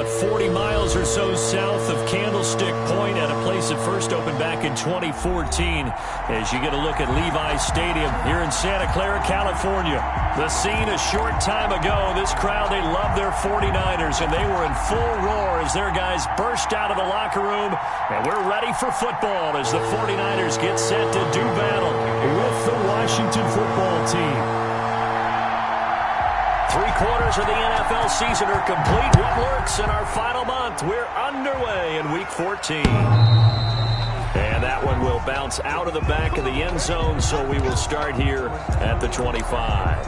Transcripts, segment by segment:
about 40 miles or so south of Candlestick Point at a place that first opened back in 2014 as you get a look at Levi Stadium here in Santa Clara, California. The scene a short time ago, this crowd, they love their 49ers, and they were in full roar as their guys burst out of the locker room, and we're ready for football as the 49ers get set to do battle with the Washington football team. 3/4 of the NFL season are complete. What works in our final month? We're underway in Week 14. And that one will bounce out of the back of the end zone, so we will start here at the 25.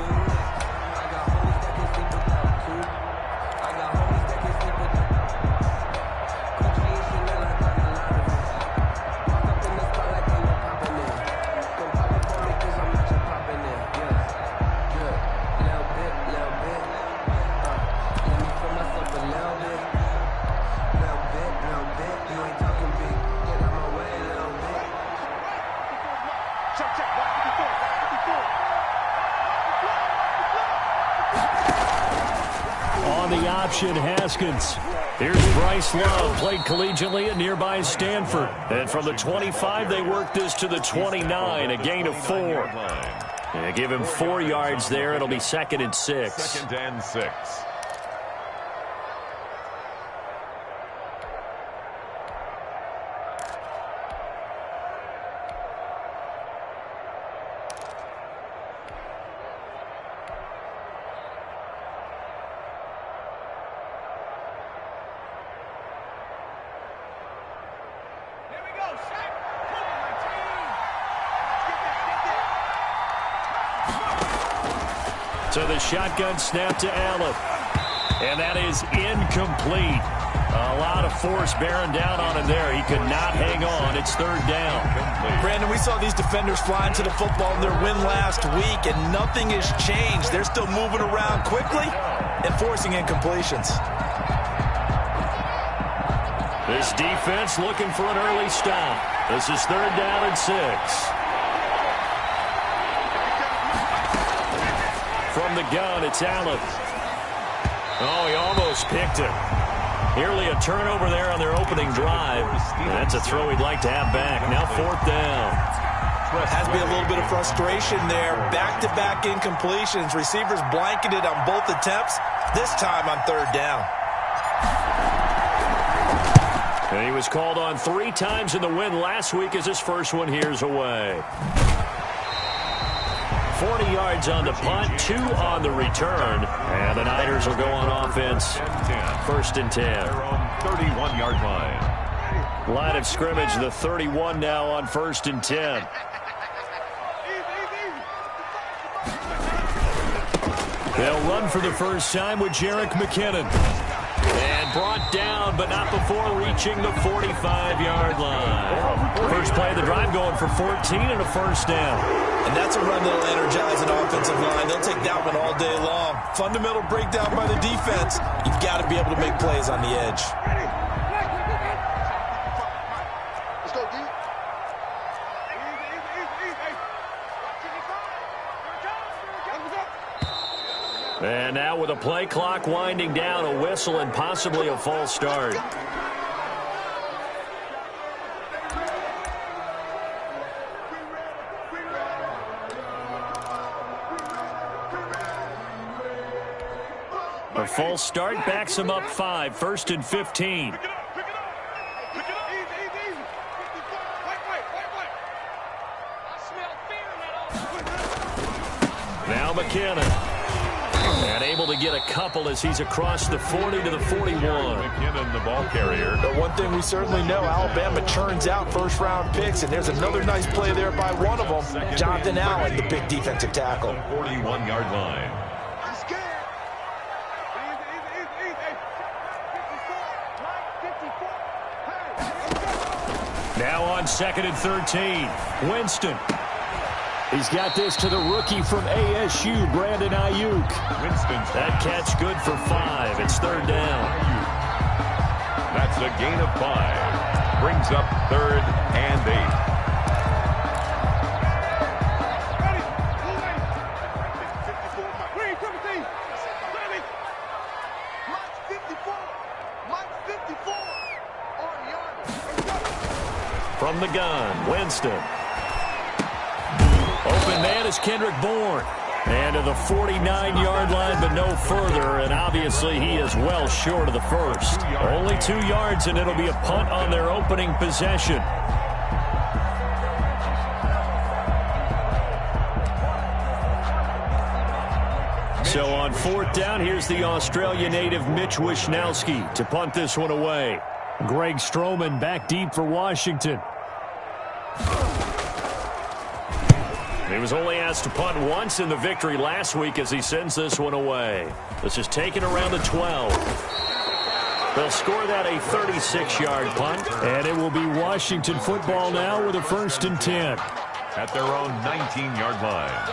Haskins. Here's Bryce Love, played collegiately at nearby Stanford. And from the 25, they work this to the 29, a gain of 4. And give him 4 yards there. It'll be 2nd and 6. 2nd and 6. So the shotgun snap to Allen. And that is incomplete. A lot of force bearing down on him there. He could not hang on. It's 3rd down. Brandon, we saw these defenders flying to the football in their win last week, and nothing has changed. They're still moving around quickly and forcing incompletions. This defense looking for an early stop. This is 3rd down and 6. From the gun, it's Allen. Oh, he almost picked it. Nearly a turnover there on their opening drive. That's a throw he'd like to have back. Now 4th down. Has to be a little bit of frustration there. Back-to-back incompletions. Receivers blanketed on both attempts. This time on 3rd down. And he was called on 3 times in the win last week as his first one here's away. 40 yards on the punt, 2 on the return. And the Niners will go on offense. 1st and 10. Their own 31-yard line. Line of scrimmage, the 31 now on 1st and 10. They'll run for the first time with Jerick McKinnon. And brought down, but not before reaching the 45-yard line. First play of the drive going for 14 and a 1st down. And that's a run that'll energize an offensive line. They'll take that one all day long. Fundamental breakdown by the defense. You've got to be able to make plays on the edge. And now with a play clock winding down, a whistle and possibly a false start. A false start backs him up 5, 1st and 15. Now McKinnon. And able to get a couple as he's across the 40 to the 41. McKinnon, the ball carrier. But one thing we certainly know, Alabama churns out first-round picks, and there's another nice play there by one of them, Jonathan Allen, the big defensive tackle. 41-yard line. Now on 2nd and 13. Winston. He's got this to the rookie from ASU, Brandon Ayuk. Winston's that catch good for 5. It's 3rd down. That's a gain of 5. Brings up 3rd and 8. From the gun, Winston. Open man is Kendrick Bourne. And to the 49-yard line, but no further. And obviously he is well short of the first. Only 2 yards, and it'll be a punt on their opening possession. So on 4th down, here's the Australia native Mitch Wishnowsky to punt this one away. Greg Stroman back deep for Washington. He was only asked to punt once in the victory last week as he sends this one away. This is taken around the 12. They'll score that a 36-yard punt, and it will be Washington football now with a 1st and 10. At their own 19-yard line.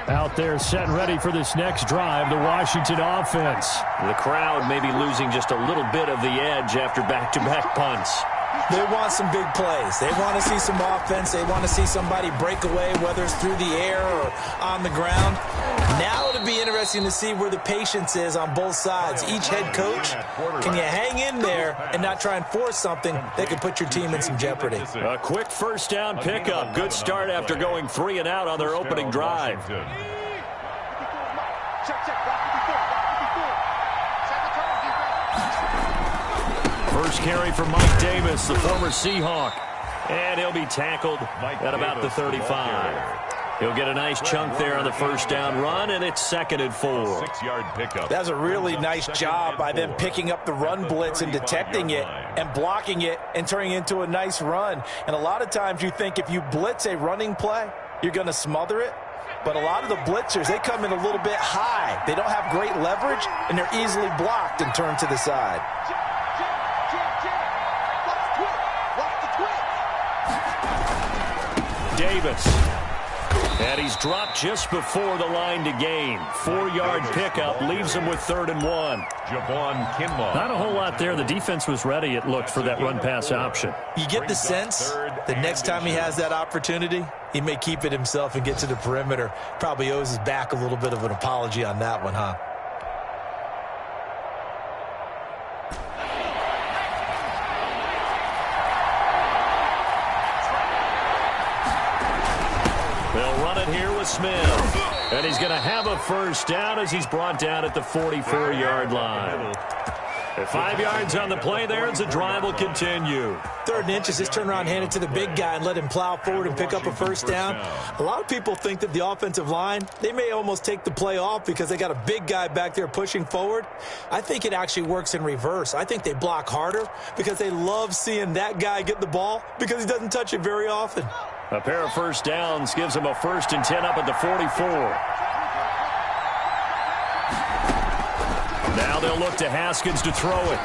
Out there set and ready for this next drive, the Washington offense. The crowd may be losing just a little bit of the edge after back-to-back punts. They want some big plays. They want to see some offense. They want to see somebody break away, whether it's through the air or on the ground. Now it'll be interesting to see where the patience is on both sides. Each head coach, can you hang in there and not try and force something that could put your team in some jeopardy? A quick 1st down pickup. Good start after going 3 and out on their opening drive. First carry for Mike Davis, the former Seahawk. And he'll be tackled at about the 35. He'll get a nice chunk there on the 1st down run, and it's 2nd and 4. 6-yard pickup. That's a really nice job by them picking up the run blitz and detecting it and blocking it and turning it into a nice run. And a lot of times you think if you blitz a running play, you're going to smother it. But a lot of the blitzers, they come in a little bit high. They don't have great leverage, and they're easily blocked and turned to the side. Davis. And he's dropped just before the line to gain. 4-yard pickup leaves him with 3rd and 1. Javon Kinlaw. Not a whole lot there. The defense was ready, it looked, for that run-pass option. You get the sense the next time he has that opportunity, he may keep it himself and get to the perimeter. Probably owes his back a little bit of an apology on that one, huh? They'll run it here with Smith. And he's going to have a 1st down as he's brought down at the 44-yard line. At 5 yards on the play there as the drive will continue. 3rd and inches, just turn around, hand it to the big guy, and let him plow forward and pick up a 1st down. A lot of people think that the offensive line, they may almost take the play off because they got a big guy back there pushing forward. I think it actually works in reverse. I think they block harder because they love seeing that guy get the ball because he doesn't touch it very often. A pair of 1st downs gives him a 1st and 10 up at the 44. Now they'll look to Haskins to throw it.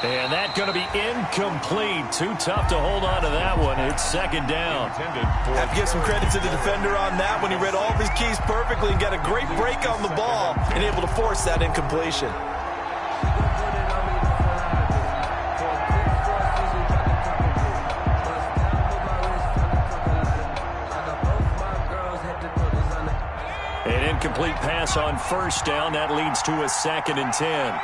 And that's going to be incomplete. Too tough to hold on to that one. It's 2nd down. Have to give some credit to the defender on that one. He read all of his keys perfectly and got a great break on the ball and able to force that incompletion. An incomplete pass on 1st down. That leads to a 2nd and 10.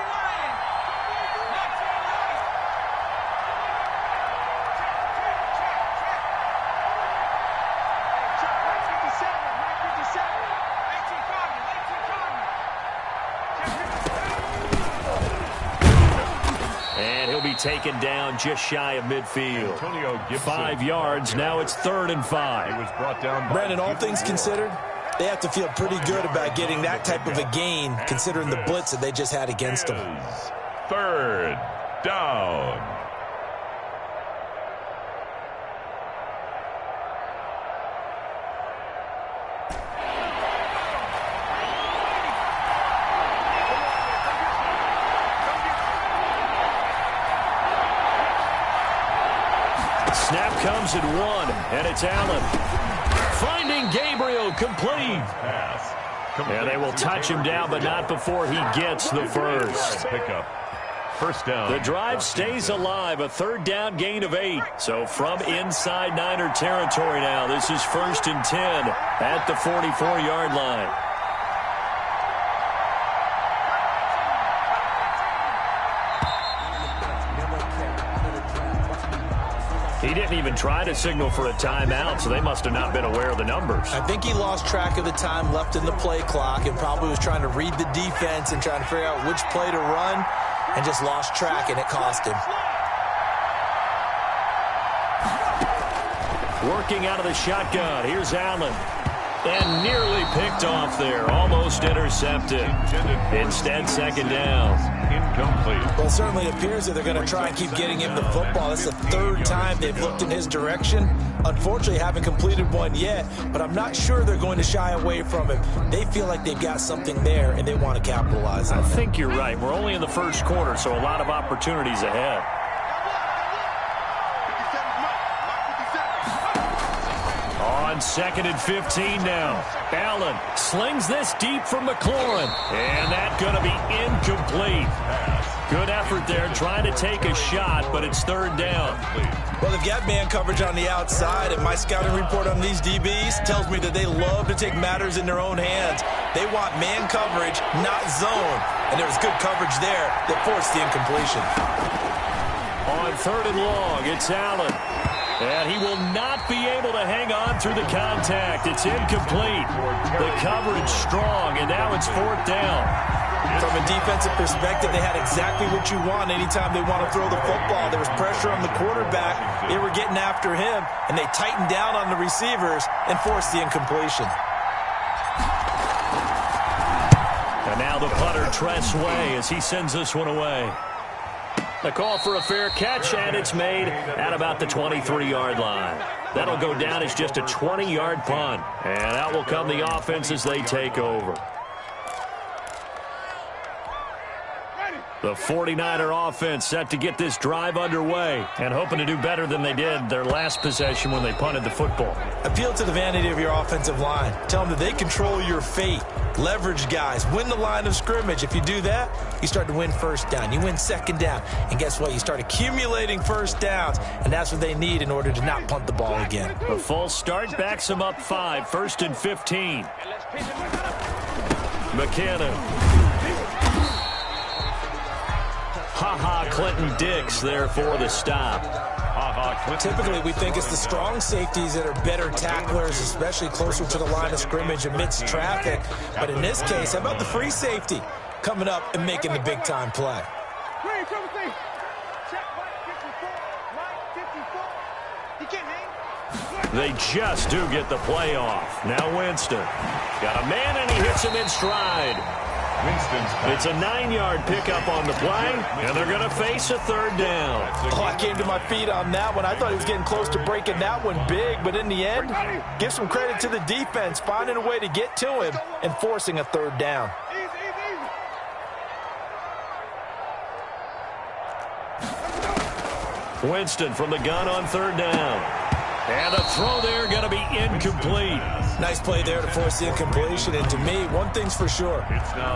And he'll be taken down just shy of midfield. 5 yards. Now it's 3rd and 5. He was brought down by Brandon, all things considered, they have to feel pretty good about getting that type of a gain considering the blitz that they just had against them. 3rd down. Snap comes at 1, and it's Allen. Finding Gabriel, complete. And they will touch him down, but not before he gets the first. Pickup. 1st down. The drive stays alive, a 3rd down gain of 8. So from inside Niner territory now, this is 1st and 10 at the 44-yard line. He didn't even try to signal for a timeout, so they must have not been aware of the numbers. I think he lost track of the time left in the play clock and probably was trying to read the defense and trying to figure out which play to run and just lost track, and it cost him. Working out of the shotgun. Here's Allen. And nearly picked off there. Almost intercepted. Instead, second down. Incomplete. Well, it certainly appears that they're going to try and keep getting him the football. This is the third time they've looked in his direction. Unfortunately, haven't completed one yet, but I'm not sure they're going to shy away from him. They feel like they've got something there, and they want to capitalize on it. I think you're right. We're only in the first quarter, so a lot of opportunities ahead. On 2nd and 15 now. Allen slings this deep from McLaurin. And that's going to be incomplete. Good effort there trying to take a shot, but it's third down. Well, they've got man coverage on the outside, and my scouting report on these DBs tells me that they love to take matters in their own hands. They want man coverage, not zone. And there was good coverage there that forced the incompletion. On 3rd and long, it's Allen. And he will not be able to hang on through the contact. It's incomplete. The coverage strong, and now it's 4th down. From a defensive perspective, they had exactly what you want anytime they want to throw the football. There was pressure on the quarterback. They were getting after him, and they tightened down on the receivers and forced the incompletion. And now the punter, Tress Way, as he sends this one away. The call for a fair catch, and it's made at about the 23-yard line. That'll go down as just a 20-yard punt. And out will come the offense as they take over. The 49er offense set to get this drive underway and hoping to do better than they did their last possession when they punted the football. Appeal to the vanity of your offensive line. Tell them that they control your fate. Leverage guys. Win the line of scrimmage. If you do that, you start to win first down. You win second down. And guess what? You start accumulating first downs, and that's what they need in order to not punt the ball again. A false start backs them up 5. 1st and 15. McKinnon. Clinton Dix there for the stop. Typically, we think it's the strong safeties that are better tacklers, especially closer to the line of scrimmage amidst traffic. But in this case, how about the free safety coming up and making the big-time play? They just do get the play off. Now Winston. Got a man, and he hits him in stride. It's a 9-yard pickup on the play, and they're going to face a 3rd down. Oh, I came to my feet on that one. I thought he was getting close to breaking that one big, but in the end, give some credit to the defense, finding a way to get to him and forcing a 3rd down. Winston from the gun on 3rd down. And a throw there going to be incomplete. Nice play there to force the incompletion. And to me, one thing's for sure.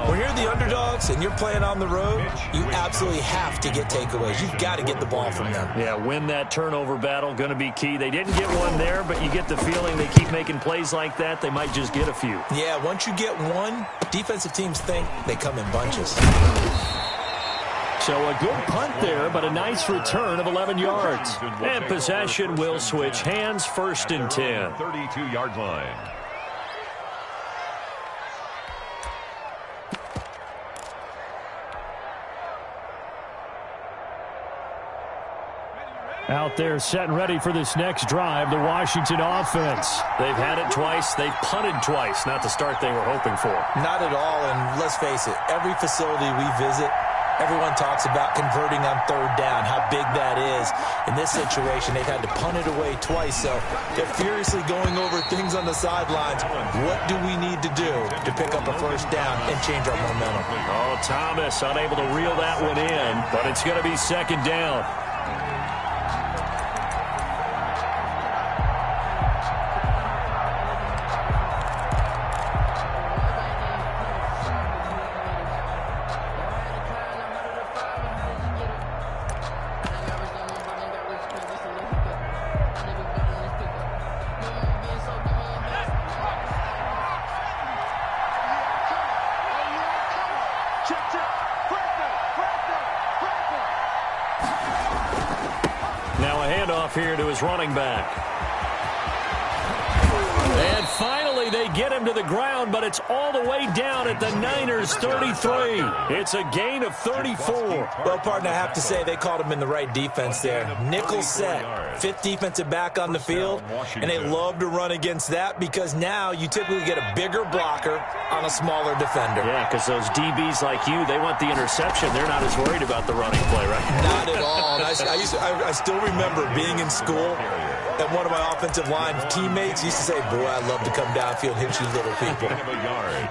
When you're the underdogs and you're playing on the road, you absolutely have to get takeaways. You've got to get the ball from them. Yeah, win that turnover battle, going to be key. They didn't get one there, but you get the feeling they keep making plays like that, they might just get a few. Yeah, once you get one, defensive teams think they come in bunches. So a good punt there, but a nice return of 11 yards. And possession will switch hands, 1st and 10. 32-yard line. Out there set and ready for this next drive, the Washington offense. They've had it twice. They've punted twice. Not the start they were hoping for. Not at all, and let's face it, every facility we visit, everyone talks about converting on 3rd down, how big that is. In this situation, they've had to punt it away twice, so they're furiously going over things on the sidelines. What do we need to do to pick up a 1st down and change our momentum? Oh, Thomas unable to reel that one in, but it's going to be 2nd down. off here to his running back. And finally, they get him to the ground, but it's all the way down at the Niners' 33. It's a gain of 34. Well, partner, I have to say they called him in the right defense there. Nickel set, fifth defensive back on the field, and they love to run against that because now you typically get a bigger blocker on a smaller defender. Yeah, because those DBs like you, they want the interception. They're not as worried about the running play, right? Not at all. And I still remember being in school, and one of my offensive line teammates used to say, boy, I'd love to come downfield and hit you little people.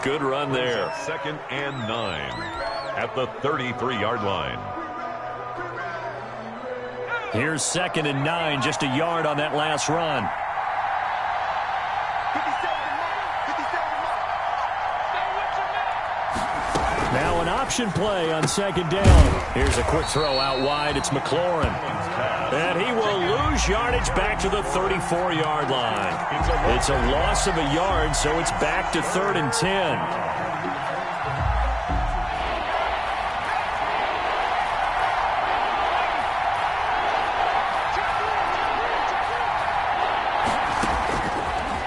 Good run there. 2nd and 9 at the 33-yard line. Here's 2nd and 9, just a yard on that last run. Now an option play on 2nd down. Here's a quick throw out wide. It's McLaurin. And he will lose yardage back to the 34-yard line. It's a loss of a yard, so it's back to 3rd and 10.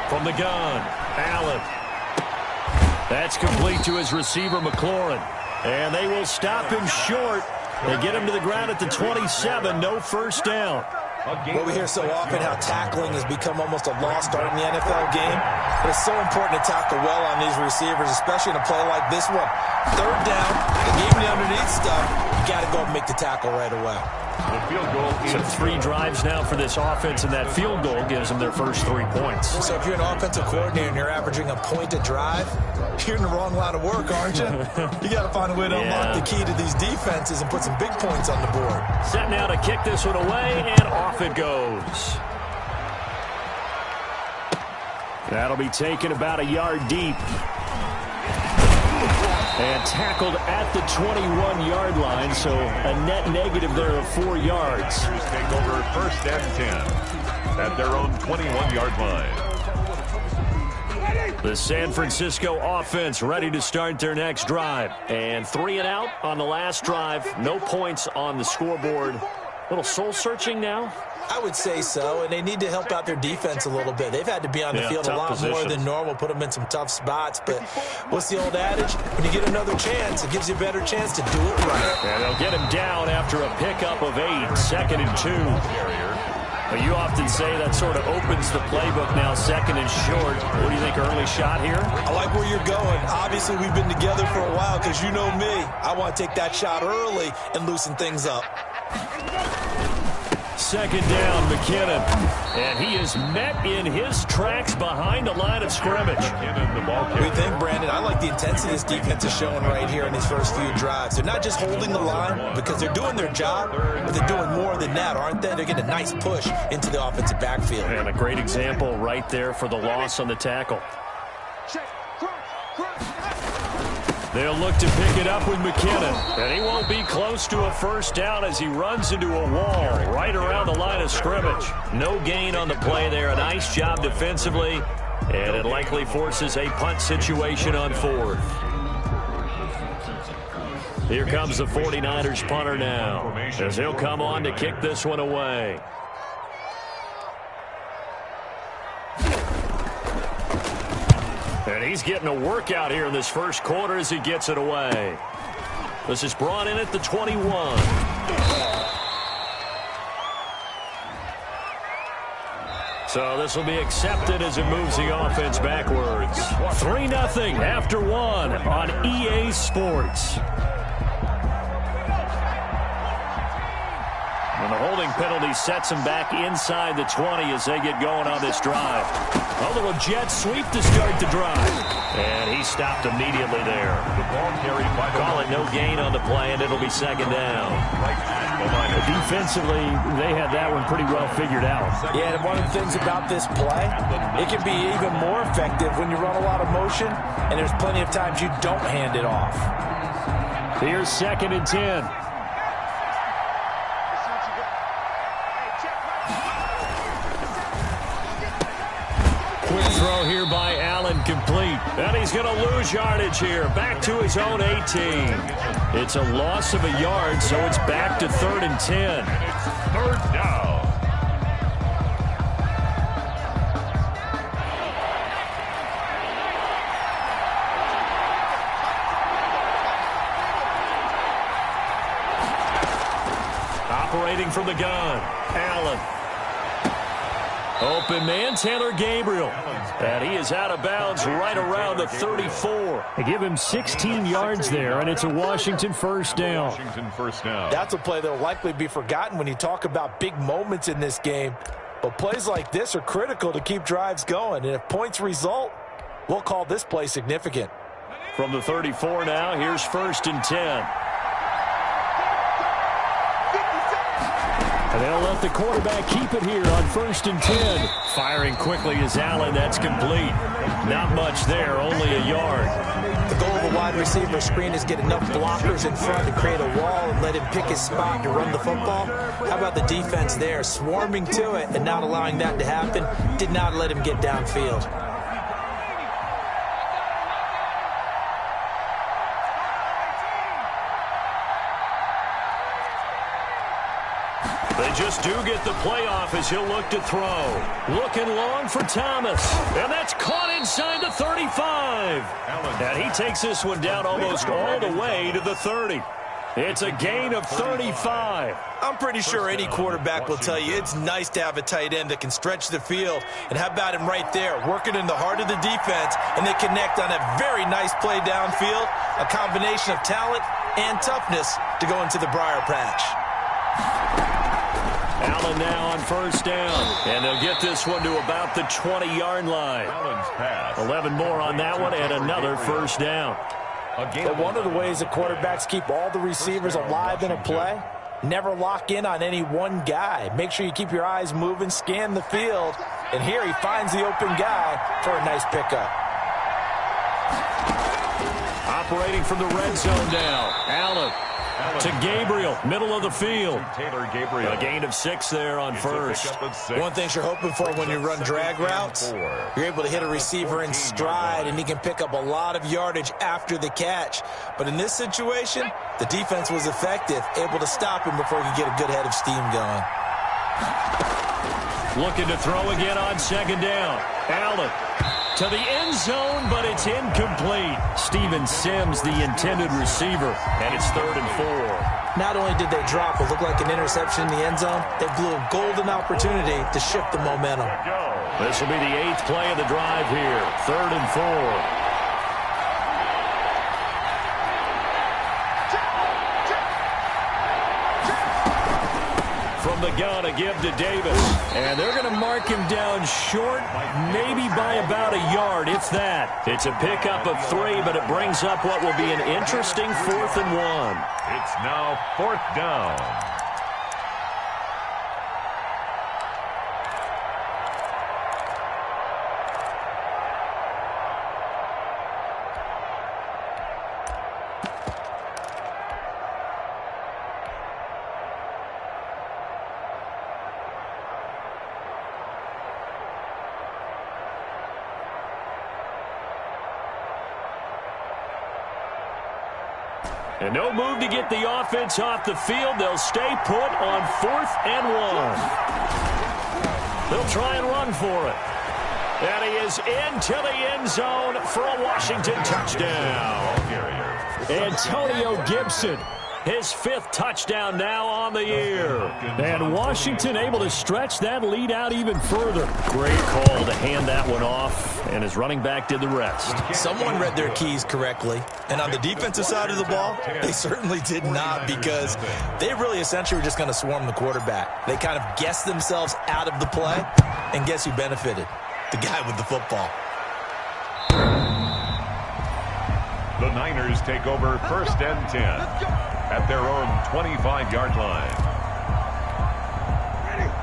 From the gun, Allen. That's complete to his receiver, McLaurin. And they will stop him short. They get him to the ground at the 27. No first down. Well, we hear so often how tackling has become almost a lost art in the NFL game. But it's so important to tackle well on these receivers, especially in a play like this one. 3rd down, and even underneath stuff, you got to go and make the tackle right away. The field goal So 3 drives now for this offense, and that field goal gives them their first 3 points. So if you're an offensive coordinator and you're averaging a point a drive, you're in the wrong line of work, aren't you? You got to find a way to unlock the key to these defenses and put some big points on the board. Set now to kick this one away, and off it goes. That'll be taken about a yard deep. And tackled at the 21-yard line, so a net negative there of 4 yards. take over 1st and 10 at their own 21-yard line. The San Francisco offense ready to start their next drive. And 3 and out on the last drive. No points on the scoreboard. A little soul-searching now? I would say so, and they need to help out their defense a little bit. They've had to be on the field a lot more than normal, put them in some tough spots. But what's the old adage? When you get another chance, it gives you a better chance to do it right. And they'll get him down after a pickup of 8, 2nd and 2. But you often say that sort of opens the playbook now, 2nd and short. What do you think, early shot here? I like where you're going. Obviously, we've been together for a while because you know me. I want to take that shot early and loosen things up. 2nd down, McKinnon. And he is met in his tracks behind the line of scrimmage. What do you think, Brandon? I like the intensity this defense is showing right here in these first few drives. They're not just holding the line because they're doing their job, but they're doing more than that, aren't they? They're getting a nice push into the offensive backfield. And a great example right there for the loss on the tackle. They'll look to pick it up with McKinnon. And he won't be close to a first down as he runs into a wall right around the line of scrimmage. No gain on the play there. A nice job defensively. And it likely forces a punt situation on 4th. Here comes the 49ers punter now, as he'll come on to kick this one away. And he's getting a workout here in this first quarter as he gets it away. This is brought in at the 21. So this will be accepted as it moves the offense backwards. 3-0 after 1 on EA Sports. And the holding penalty sets them back inside the 20 as they get going on this drive. A little jet sweep to start the drive. And he stopped immediately there. The ball carried by the Call it no gain on the play, and it'll be 2nd down. Defensively, they had that one pretty well figured out. Yeah, and one of the things about this play, it can be even more effective when you run a lot of motion, and there's plenty of times you don't hand it off. Here's 2nd and 10. Quick throw here by Allen, complete. And he's going to lose yardage here. Back to his own 18. It's a loss of a yard, so it's back to 3rd and 10. And it's 3rd down. Operating from the gun, Allen. Open man, Taylor Gabriel. And he is out of bounds right around the 34. They give him 16 yards there, and it's a Washington first down. That's a play that will likely be forgotten when you talk about big moments in this game. But plays like this are critical to keep drives going. And if points result, we'll call this play significant. From the 34 now, here's 1st and 10. And they'll let the quarterback keep it here on 1st and 10. Firing quickly is Allen. That's complete. Not much there, only a yard. The goal of a wide receiver screen is get enough blockers in front to create a wall and let him pick his spot to run the football. How about the defense there? Swarming to it and not allowing that to happen. Did not let him get downfield. They just do get the playoff as he'll look to throw. Looking long for Thomas. And that's caught inside the 35. And he takes this one down almost all the way to the 30. It's a gain of 35. I'm pretty sure any quarterback will tell you it's nice to have a tight end that can stretch the field. And how about him right there, working in the heart of the defense, and they connect on a very nice play downfield, a combination of talent and toughness to go into the briar patch. Allen now on 1st down. And they'll get this one to about the 20-yard line. 11 more on that one and another 1st down. But one of the ways that quarterbacks keep all the receivers alive in a play, never lock in on any one guy. Make sure you keep your eyes moving, scan the field. And here he finds the open guy for a nice pickup. Operating from the red zone now. Allen. To Gabriel, middle of the field. Taylor Gabriel. A gain of 6 there on 1st. One thing you're hoping for when you run drag routes, you're able to hit a receiver in stride, and he can pick up a lot of yardage after the catch. But in this situation, the defense was effective, able to stop him before he could get a good head of steam going. Looking to throw again on 2nd down. Allen. To the end zone, but it's incomplete. Steven Sims, the intended receiver, and it's 3rd and 4. Not only did they drop what looked like an interception in the end zone, they blew a golden opportunity to shift the momentum. This will be the 8th play of the drive here. 3rd and 4. From the gun, a give to Davis. And they're going to mark him down short, maybe by about a yard, if that. It's a pickup of 3, but it brings up what will be an interesting 4th and 1. It's now 4th down. And no move to get the offense off the field. They'll stay put on 4th and 1. They'll try and run for it. And he is into the end zone for a Washington touchdown. Antonio Gibson, his 5th touchdown now on the year. And Washington able to stretch that lead out even further. Great call to hand that one off, and his running back did the rest. Someone read their keys correctly, and on the defensive side of the ball, they certainly did not, because they really essentially were just going to swarm the quarterback. They kind of guessed themselves out of the play, and guess who benefited? The guy with the football. The Niners take over 1st and 10 at their own 25-yard line.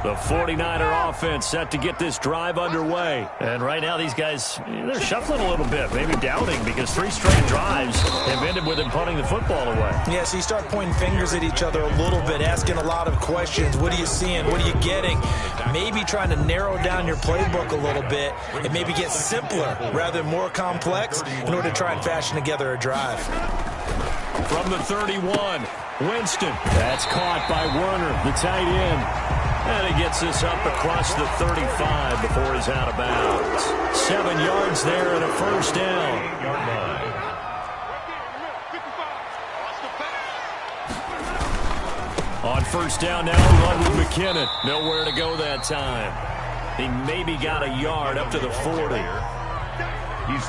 The 49er offense set to get this drive underway. And right now these guys, they're shuffling a little bit, maybe doubting, because 3 straight drives have ended with them punting the football away. Yeah, so you start pointing fingers at each other a little bit, asking a lot of questions. What are you seeing? What are you getting? Maybe trying to narrow down your playbook a little bit and maybe get simpler rather than more complex in order to try and fashion together a drive. From the 31, Winston. That's caught by Werner, the tight end. And he gets this up across the 35 before he's out of bounds. 7 yards there and a 1st down. On first down now, run with McKinnon. Nowhere to go that time. He maybe got a yard up to the 40.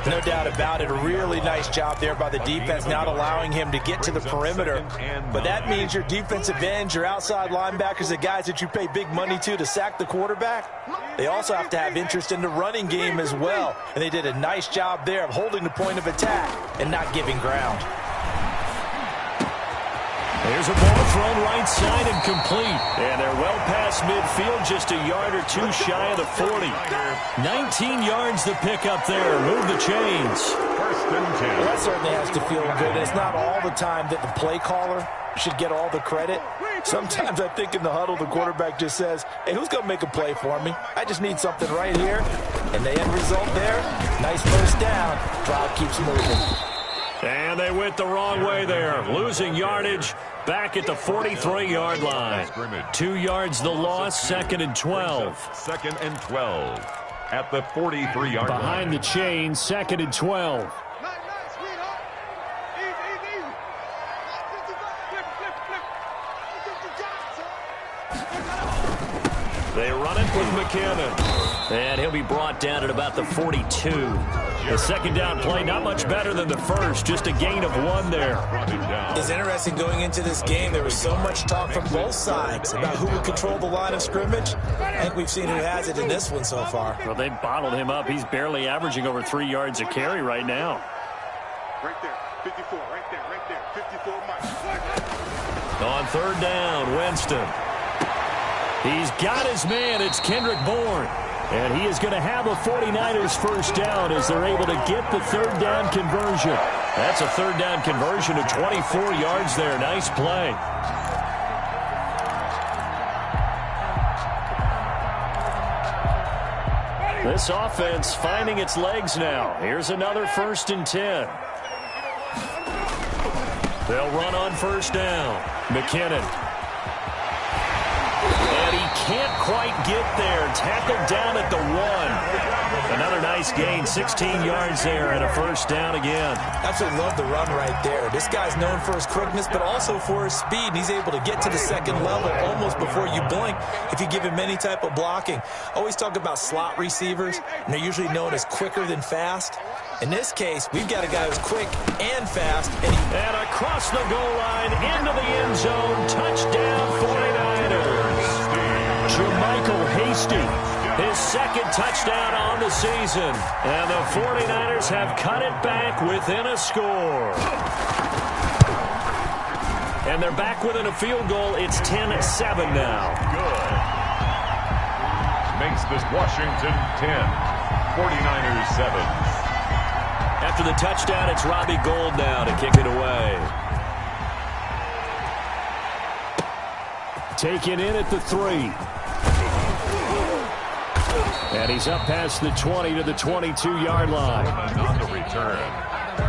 No doubt about it. A really nice job there by the defense, not allowing him to get to the perimeter. But that means your defensive ends, your outside linebackers, the guys that you pay big money to sack the quarterback, they also have to have interest in the running game as well. And they did a nice job there of holding the point of attack and not giving ground. There's a ball thrown right side and complete. And they're well past midfield, just a yard or two shy of the 40. 19 yards to pick up there. Move the chains. First and 10. Well, that certainly has to feel good. It's not all the time that the play caller should get all the credit. Sometimes I think in the huddle, the quarterback just says, hey, who's going to make a play for me? I just need something right here. And the end result there, nice first down. Drive keeps moving. And they went the wrong way there. Losing yardage back at the 43-yard line. 2 yards the loss, second and 12. Second and 12 at the 43-yard line. Behind the chain, second and 12. They run it with McKinnon. And he'll be brought down at about the 42. The second down play, not much better than the first, just a gain of 1 there. It's interesting going into this game. There was so much talk from both sides about who would control the line of scrimmage. I think we've seen who has it in this one so far. Well, they bottled him up. He's barely averaging over 3 yards a carry right now. Right there, 54, right there, 54 miles. On third down, Winston. He's got his man. It's Kendrick Bourne. And he is going to have a 49ers first down as they're able to get the third down conversion. That's a third down conversion of 24 yards there. Nice play. This offense finding its legs now. Here's another first and 10. They'll run on first down. McKinnon. And he can't quite get there. Tackled down at the 1. Another nice gain, 16 yards there, and a first down again. Absolutely love the run right there. This guy's known for his quickness, but also for his speed. And he's able to get to the second level almost before you blink if you give him any type of blocking. Always talk about slot receivers, and they're usually known as quicker than fast. In this case, we've got a guy who's quick and fast. And across the goal line, into the end zone, touchdown 49ers. Jermichael Hasty, his second touchdown on the season. And the 49ers have cut it back within a score. And they're back within a field goal. It's 10-7 now. Good. Makes this Washington 10, 49ers 7. After the touchdown, it's Robbie Gould now to kick it away. Taken in at the 3. And he's up past the 20 to the 22-yard line. On the return,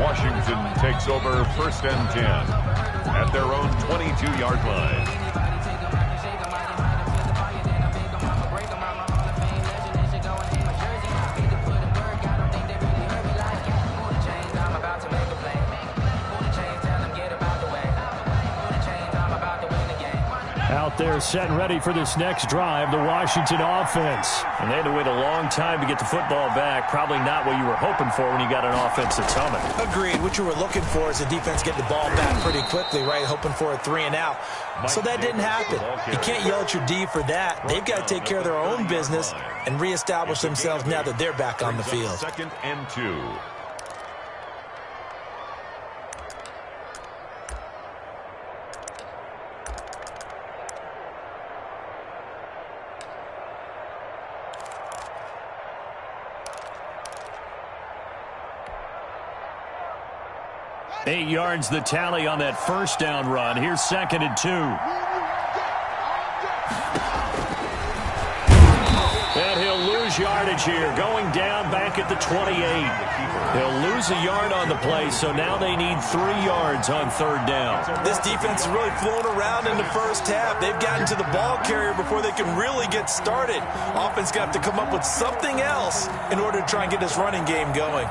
Washington takes over first and 10 at their own 22-yard line. Out there set and ready for this next drive, the Washington offense. And they had to wait a long time to get the football back. Probably not what you were hoping for when you got an offense that's humming. Agreed. What you were looking for is the defense getting the ball back pretty quickly, right? Hoping for a 3 and out. So that didn't happen. You can't yell at your D for that. They've got to take care of their own business and reestablish themselves now that they're back on the field. Second and 2. Eight yards the tally on that first down run. Here's second and 2. And he'll lose yardage here. Going down back at the 28. He'll lose a yard on the play, so now they need 3 yards on third down. This defense is really flown around in the first half. They've gotten to the ball carrier before they can really get started. Offense got to come up with something else in order to try and get this running game going.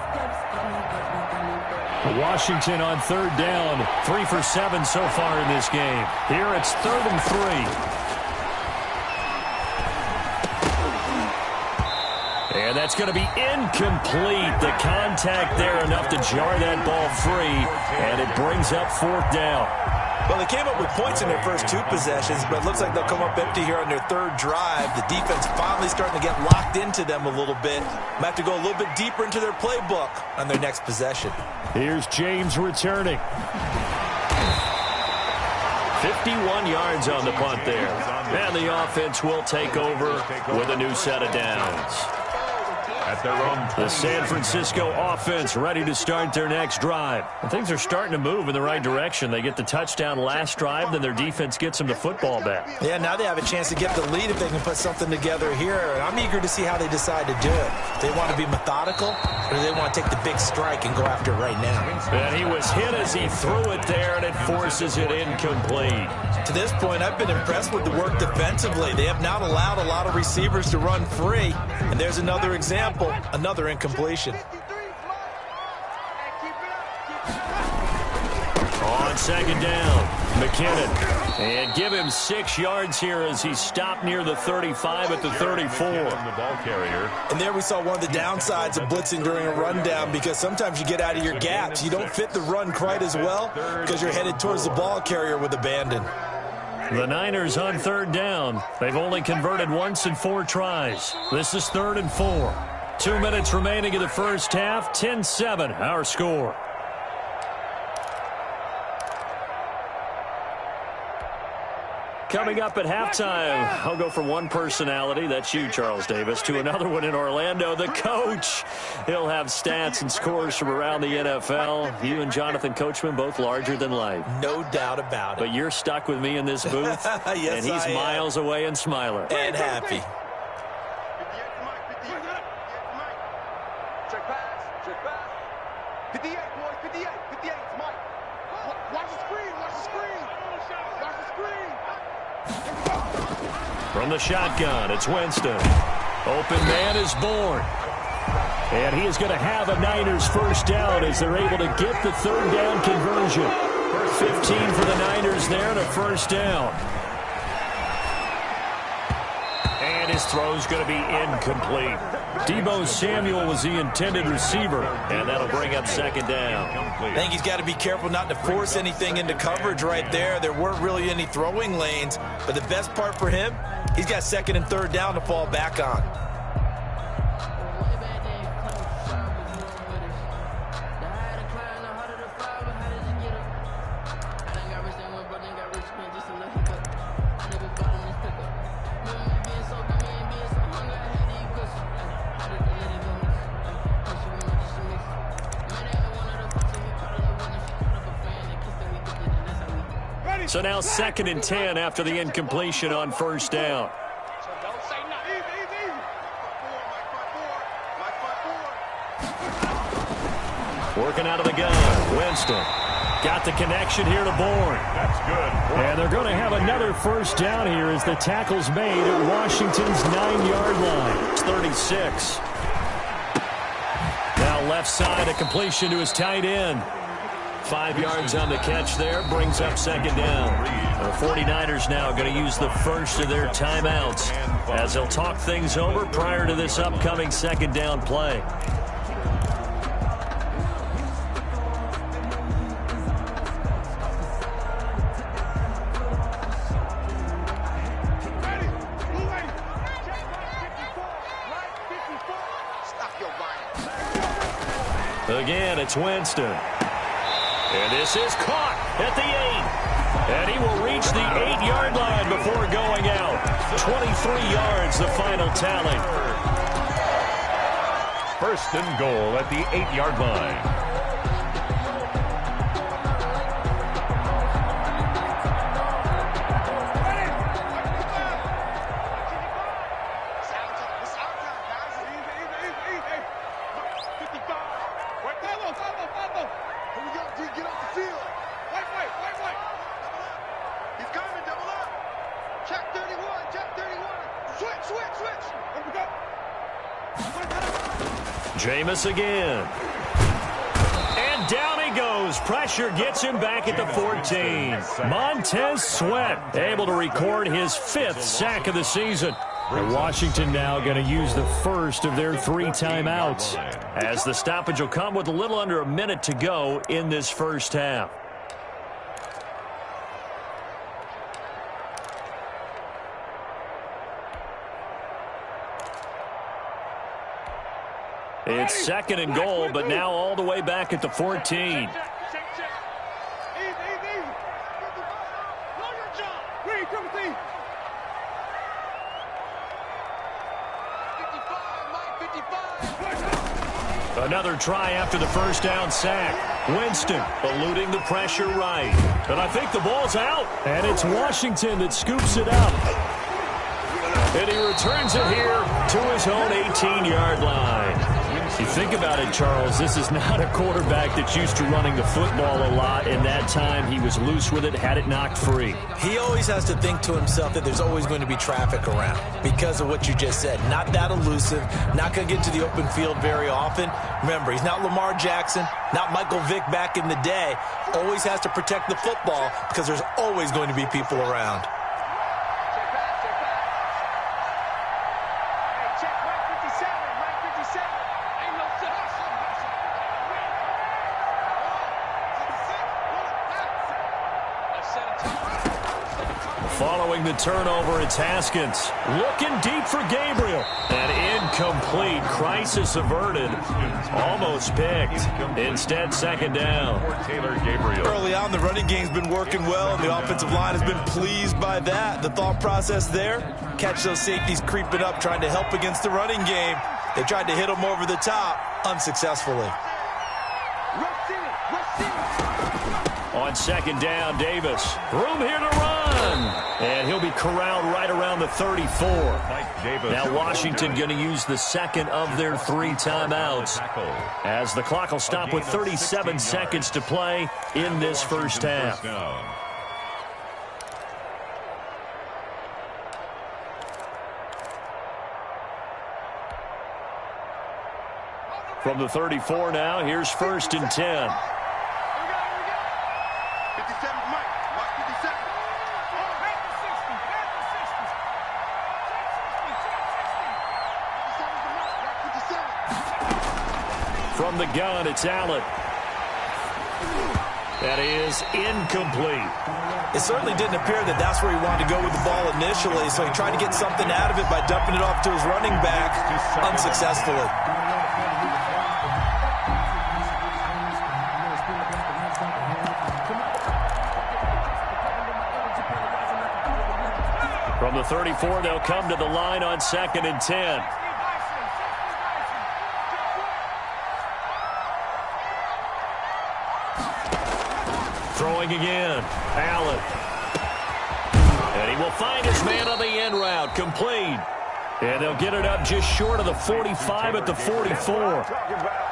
Washington on third down. 3 for 7 so far in this game. Here it's 3rd and 3. And that's going to be incomplete. The contact there enough to jar that ball free. And it brings up 4th down. Well, they came up with points in their first 2 possessions, but it looks like they'll come up empty here on their 3rd drive. The defense finally starting to get locked into them a little bit. Might have to go a little bit deeper into their playbook on their next possession. Here's James returning. 51 yards on the punt there. And the offense will take over with a new set of downs. At their own, the San Francisco offense ready to start their next drive. And things are starting to move in the right direction. They get the touchdown last drive, then their defense gets them the football back. Yeah, now they have a chance to get the lead if they can put something together here. And I'm eager to see how they decide to do it. Do they want to be methodical, or do they want to take the big strike and go after it right now? And he was hit as he threw it there, and it forces it incomplete. To this point, I've been impressed with the work defensively. They have not allowed a lot of receivers to run free. And there's another example, another incompletion. On 2nd down, McKinnon. And give him 6 yards here as he stopped near the 35 at the 34. The ball carrier. And there we saw one of the downsides of blitzing during a rundown, because sometimes you get out of your gaps. You don't fit the run quite as well because you're headed towards the ball carrier with abandon. The Niners on 3rd down. They've only converted once in 4 tries. This is 3rd and 4. 2 minutes remaining in the first half. 10-7 our score. Coming up at halftime, I'll go from one personality, that's you, Charles Davis, to another one in Orlando, the coach. He'll have stats and scores from around the NFL. You and Jonathan Coachman, both larger than life. No doubt about it. But you're stuck with me in this booth, yes, and he's miles away and smiling. And happy. Check pass. 58, boys, 58. 58, it's Mike. Watch the screen. Watch the screen. From the shotgun, it's Winston. Open man is born. And he is going to have a Niners first down as they're able to get the 3rd down conversion. 15 for the Niners there and a first down. And his throw's going to be incomplete. Deebo Samuel was the intended receiver, and that'll bring up 2nd down. I think he's got to be careful not to force anything into coverage right there. There weren't really any throwing lanes, but the best part for him, he's got 2nd and 3rd down to fall back on. So now 2nd and 10 after the incompletion on first down. Working out of the gun, Winston. Got the connection here to Bourne. That's good. And they're going to have another first down here as the tackle's made at Washington's 9-yard line. It's 36. Now left side, a completion to his tight end. 5 yards on the catch there, brings up 2nd down. The 49ers now going to use the first of their timeouts as they'll talk things over prior to this upcoming 2nd down play. Again, it's Winston. And this is caught at the 8. And he will reach the 8-yard line before going out. 23 yards, the final tally. 1st and goal at the 8-yard line. Jameis again. And down he Chicago's pressure gets him back at the 14. Montez Sweat able to record his 5th sack of the season. And Washington now going to use the first of their 3 timeouts. As the stoppage will come with a little under a minute to go in this first half. It's 2nd and goal, but now all the way back at the 14. Another try after the first down sack. Winston eluding the pressure right. And I think the ball's out. And it's Washington that scoops it up. And he returns it here to his own 18-yard line. You think about it, Charles, this is not a quarterback that's used to running the football a lot. In that time, he was loose with it, had it knocked free. He always has to think to himself that there's always going to be traffic around because of what you just said. Not that elusive, not going to get to the open field very often. Remember, he's not Lamar Jackson, not Michael Vick back in the day. Always has to protect the football because there's always going to be people around. Following the turnover, it's Haskins. Looking deep for Gabriel. And incomplete. Crisis averted. Almost picked. Instead, 2nd down. Early on, the running game's been working well, and the offensive line has been pleased by that. The thought process there, catch those safeties creeping up, trying to help against the running game. They tried to hit them over the top, unsuccessfully. On 2nd down, Davis. Room here to run. And he'll be corralled right around the 34. Now Washington going to use the 2nd of their 3 timeouts, as the clock will stop with 37 seconds to play in this first half. From the 34 now, here's 1st and 10. From the gun, it's Allen. That is incomplete. It certainly didn't appear that that's where he wanted to go with the ball initially, so he tried to get something out of it by dumping it off to his running back unsuccessfully. From the 34, they'll come to the line on 2nd and 10. Throwing again. Allen. And he will find his man on the end route. Complete. And they'll get it up just short of the 45 at the 44.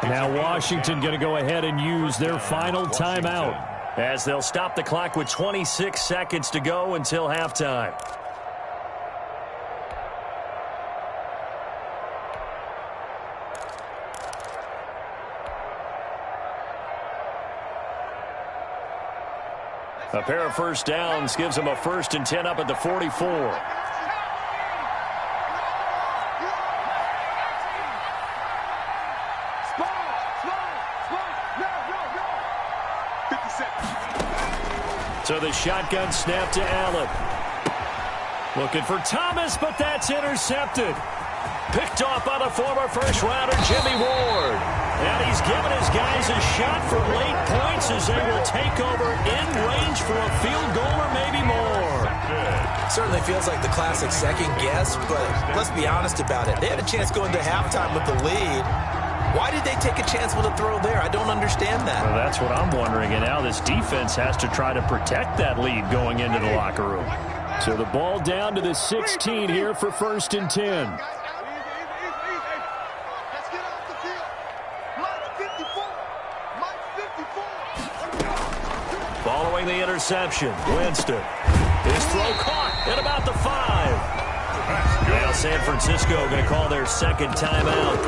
Now Washington going to go ahead and use their final timeout, as they'll stop the clock with 26 seconds to go until halftime. A pair of first downs gives them a 1st and 10 up at the 44. So the shotgun snap to Allen. Looking for Thomas, but that's intercepted. Picked off by the former first-rounder Jimmy Ward. And he's given his guys a shot for late points as they will take over in range for a field goal or maybe more. Certainly feels like the classic second guess, but let's be honest about it. They had a chance going to halftime with the lead. Why did they take a chance with a throw there? I don't understand that. Well, that's what I'm wondering. And now this defense has to try to protect that lead going into the locker room. So the ball down to the 16 here for 1st and 10. Following the interception, Winston. His throw caught at about the 5. Now San Francisco going to call their 2nd timeout,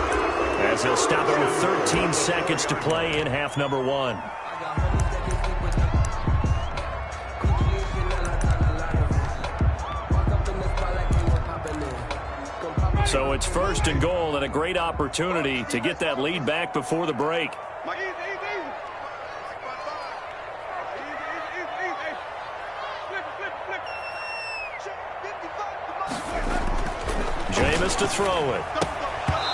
as they'll stop it with 13 seconds to play in half number 1. So it's 1st and goal and a great opportunity to get that lead back before the break. Jameis to throw it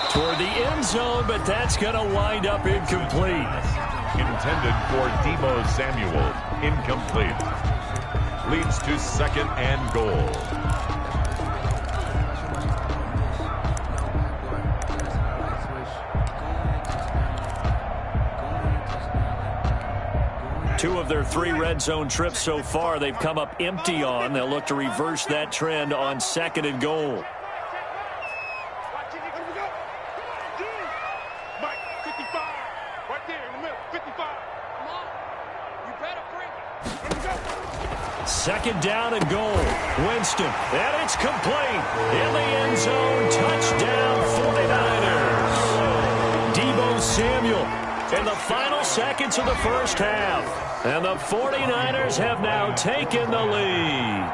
toward the end zone, but that's going to wind up incomplete. Intended for Deebo Samuel. Incomplete. Leads to 2nd and goal. Two of their 3 red zone trips so far, they've come up empty on. They'll look to reverse that trend on 2nd and goal. Second down and goal. Winston, and it's complete. In the end zone, touchdown 49ers. Deebo Samuel in the final seconds of the first half. And the 49ers have now taken the lead.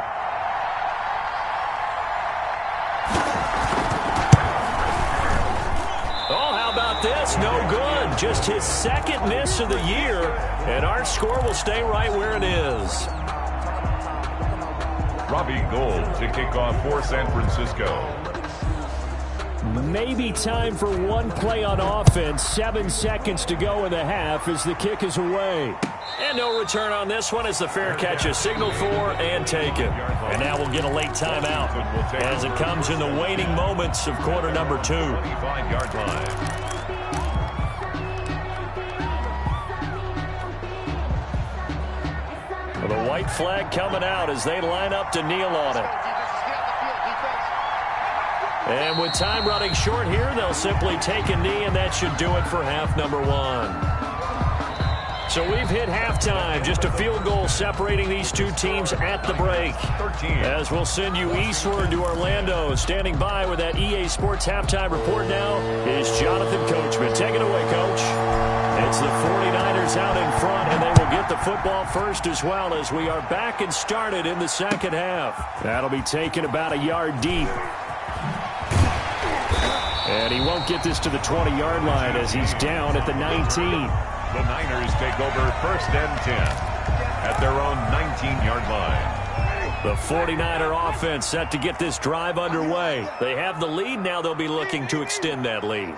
Oh, how about this? No good. Just his 2nd miss of the year. And our score will stay right where it is. Robbie Gould to kick off for San Francisco. Maybe time for one play on offense. 7 seconds to go in the half as the kick is away. And no return on this one as the fair catch is signaled for and taken. And now we'll get a late timeout as it comes in the waning moments of quarter number 2. 25-yard line. The white flag coming out as they line up to kneel on it. And with time running short here, they'll simply take a knee, and that should do it for half number 1. So we've hit halftime. Just a field goal separating these two teams at the break. 13. As we'll send you eastward to Orlando. Standing by with that EA Sports halftime report now is Jonathan Coachman. Take it away, Coach. It's the 49ers out in front, and they will get the football first as well as we are back and started in the second half. That'll be taken about a yard deep. And he won't get this to the 20-yard line as he's down at the 19. The Niners take over 1st and 10 at their own 19-yard line. The 49er offense set to get this drive underway. They have the lead. Now they'll be looking to extend that lead.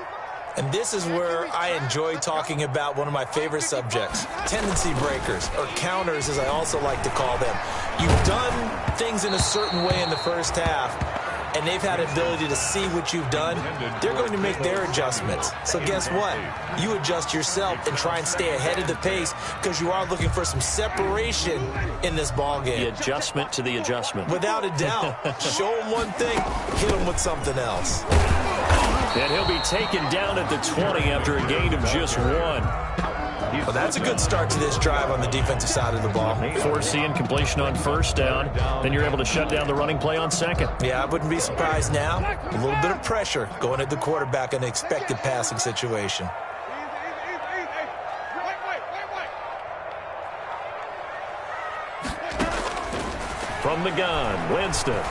And this is where I enjoy talking about one of my favorite subjects, tendency breakers, or counters as I also like to call them. You've done things in a certain way in the first half, and they've had an ability to see what you've done. They're going to make their adjustments. So guess what? You adjust yourself and try and stay ahead of the pace because you are looking for some separation in this ball game. The adjustment to the adjustment. Without a doubt. Show them one thing, hit them with something else. And he'll be taken down at the 20 after a gain of just 1. Well, that's a good start to this drive on the defensive side of the ball. Forcing completion on 1st down. Then you're able to shut down the running play on 2nd. Yeah, I wouldn't be surprised now. A little bit of pressure going at the quarterback in an expected passing situation. From the gun, Winston.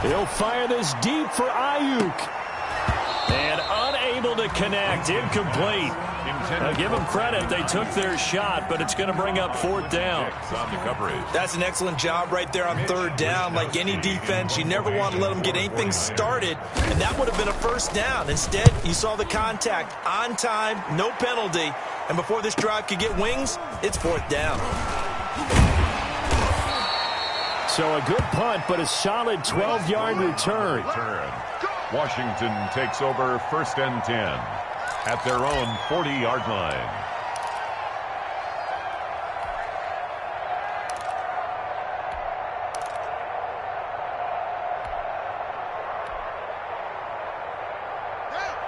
He'll fire this deep for Ayuk. And unable to connect. Incomplete. Now give them credit. They took their shot, but it's going to bring up 4th down. That's an excellent job right there on 3rd down. Like any defense, you never want to let them get anything started, and that would have been a 1st down. Instead, you saw the contact on time, no penalty, and before this drive could get wings, it's 4th down. So a good punt, but a solid 12-yard return. Washington takes over 1st and 10 at their own 40-yard line.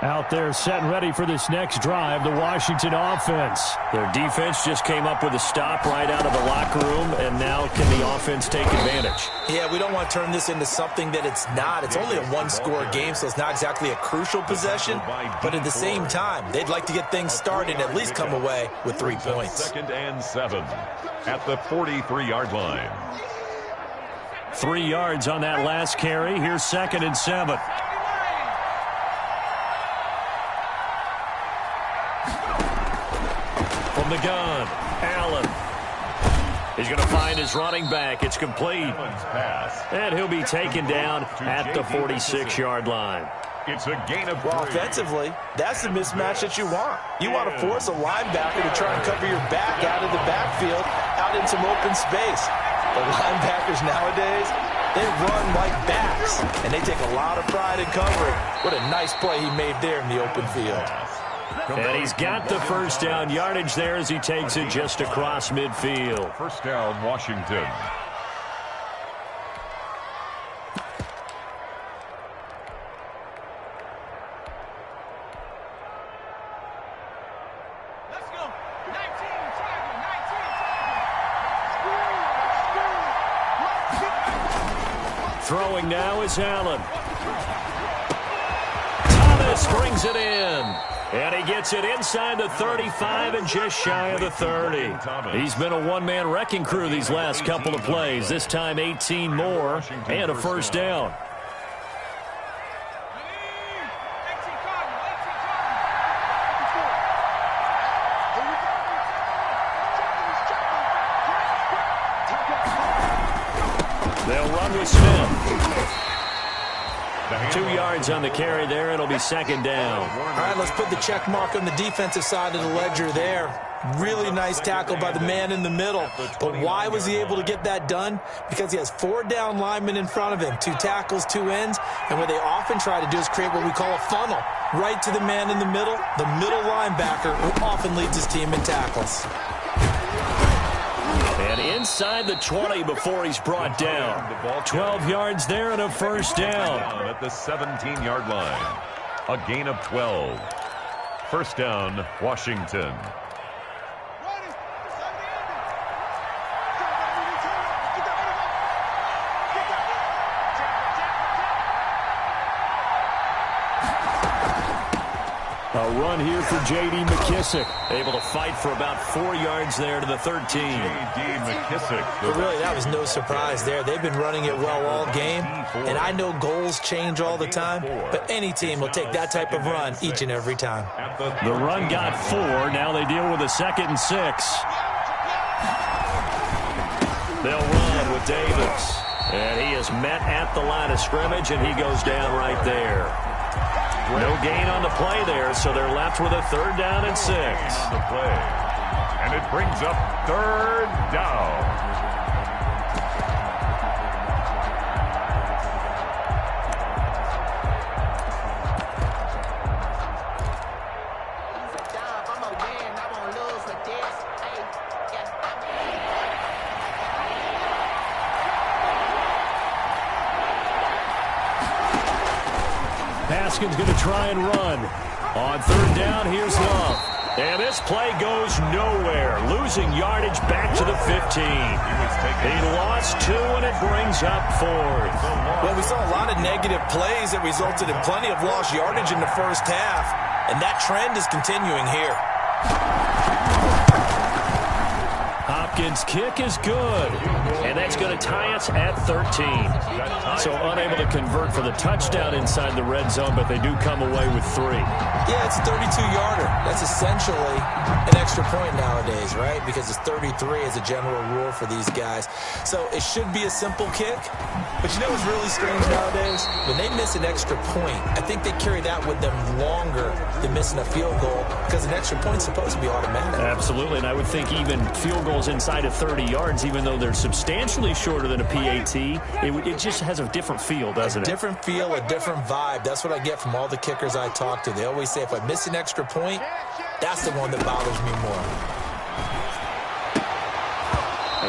Out there set and ready for this next drive, the Washington offense. Their defense just came up with a stop right out of the locker room, and now can the offense take advantage? Yeah, we don't want to turn this into something that it's not. It's only a one-score game, so it's not exactly a crucial possession. But at the same time, they'd like to get things started and at least come away with 3 points. 2nd and 7 at the 43-yard line. 3 yards on that last carry. Here's 2nd and 7. From the gun, Allen. He's going to find his running back. It's complete. And he'll be taken down at the 46-yard line. It's a gain of 3. Well, offensively, that's the mismatch that you want. You want to force a linebacker to try and cover your back out of the backfield, out in some open space. The linebackers nowadays, they run like backs, and they take a lot of pride in covering. What a nice play he made there in the open field. And he's got the first down yardage there as he takes it just across midfield. First down, Washington. Let's go. 19, tackle, 19. Throwing now is Allen. Thomas brings it in. And he gets it inside the 35 and just shy of the 30. He's been a one-man wrecking crew these last couple of plays. This time 18 more and a first down. They'll run with Smith. 2 yards on the carry there. It'll be second down. All right, let's put the check mark on the defensive side of the ledger there. Really nice tackle by the man in the middle. But why was he able to get that done? Because he has 4 down linemen in front of him, 2 tackles, 2 ends. And what they often try to do is create what we call a funnel. Right to the man in the middle linebacker, who often leads his team in tackles. And inside the 20 before he's brought down. 12 yards there and a first down. At the 17-yard line. A gain of 12. First down, Washington. A run here for J.D. McKissick. Able to fight for about 4 yards there to the 13. J.D. McKissick. But really, that was no surprise there. They've been running it well all game. And I know goals change all the time, but any team will take that type of run each and every time. The run got 4. Now they deal with a 2nd and 6. They'll run with Davis. And he is met at the line of scrimmage, and he goes down right there. No gain on the play there, so they're left with a 3rd down and 6. The play. And it brings up 3rd down. Haskins going to try and run. On 3rd down, here's Love. And this play goes nowhere. Losing yardage back to the 15. He lost 2, and it brings up 4th. Well, we saw a lot of negative plays that resulted in plenty of lost yardage in the first half, and that trend is continuing here. Hopkins' kick is good, and that's going to tie us at 13. So unable to convert for the touchdown inside the red zone, but they do come away with 3. Yeah, it's a 32-yarder. That's essentially an extra point nowadays, right? Because it's 33 as a general rule for these guys. So it should be a simple kick, but you know what's really strange nowadays? When they miss an extra point, I think they carry that with them longer than missing a field goal because an extra point's supposed to be automatic. Absolutely, and I would think even field goals inside of 30 yards, even though they're substantially shorter than a PAT, it just has a different feel, doesn't it? A different feel, a different vibe. That's what I get from all the kickers I talk to. They always say if I miss an extra point, that's the one that bothers me more.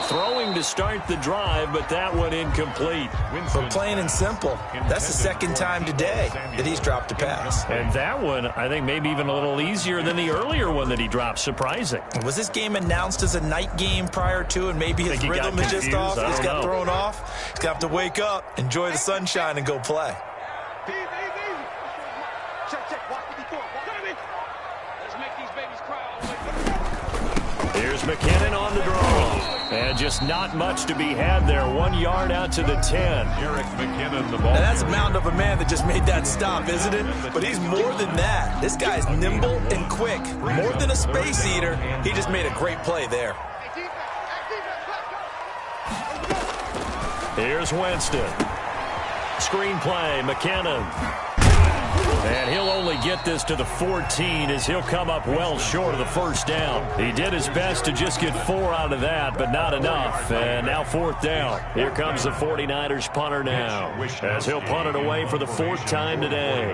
Throwing to start the drive, but that one incomplete. But plain and simple, that's the 2nd time today that he's dropped a pass. And that one, I think, maybe even a little easier than the earlier one that he dropped. Surprising. Was this game announced as a night game prior to, and maybe his rhythm is just off? He's got thrown off. He's got to wake up, enjoy the sunshine, and go play. Here's McKinnon on the draw. And just not much to be had there. 1 yard out to the 10. Eric McKinnon, the ball. Now that's a mountain of a man that just made that stop, isn't it? But he's more than that. This guy's nimble and quick. More than a space eater, he just made a great play there. Here's Winston. Screen play, McKinnon. And he'll only get this to the 14 as he'll come up well short of the first down. He did his best to just get 4 out of that, but not enough. And now 4th down. Here comes the 49ers punter now as he'll punt it away for the 4th time today.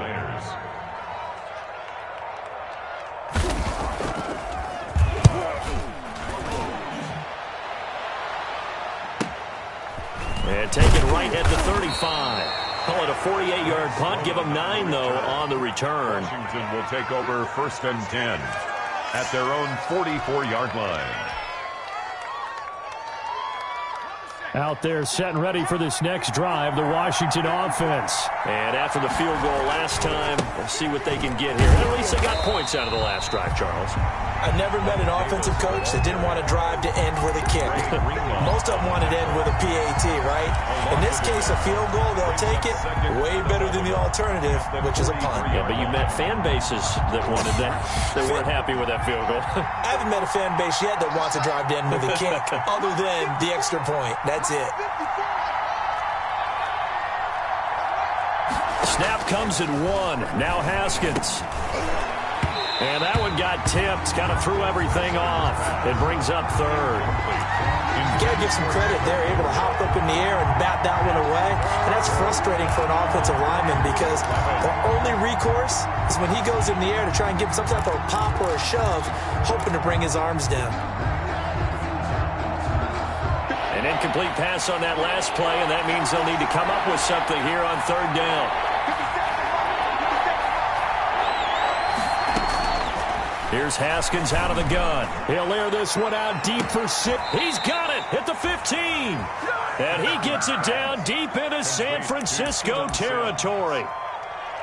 And take it right at the 35. Call it a 48-yard punt. Give them 9, though, on the return. Washington will take over 1st and 10 at their own 44-yard line. Out there set and ready for this next drive, the Washington offense. And after the field goal last time, we'll see what they can get here. At least they got points out of the last drive, Charles. I never met an offensive coach that didn't want a drive to end with a kick. Most of them wanted to end with a PAT, right? In this case, a field goal, they'll take it. Way better than the alternative, which is a punt. Yeah, but you met fan bases that wanted that, that weren't happy with that field goal. I haven't met a fan base yet that wants a drive to end with a kick, other than the extra point. That's it. Snap comes at 1. Now Haskins. And that one got tipped. Kind of threw everything off. It brings up 3rd. You got to give some credit. They're able to hop up in the air and bat that one away. And that's frustrating for an offensive lineman because their only recourse is when he goes in the air to try and give some type of a pop or a shove, hoping to bring his arms down. An incomplete pass on that last play, and that means they'll need to come up with something here on 3rd down. Here's Haskins out of the gun. He'll air this one out deep for 6. He's got it at the 15. And he gets it down deep into San Francisco territory.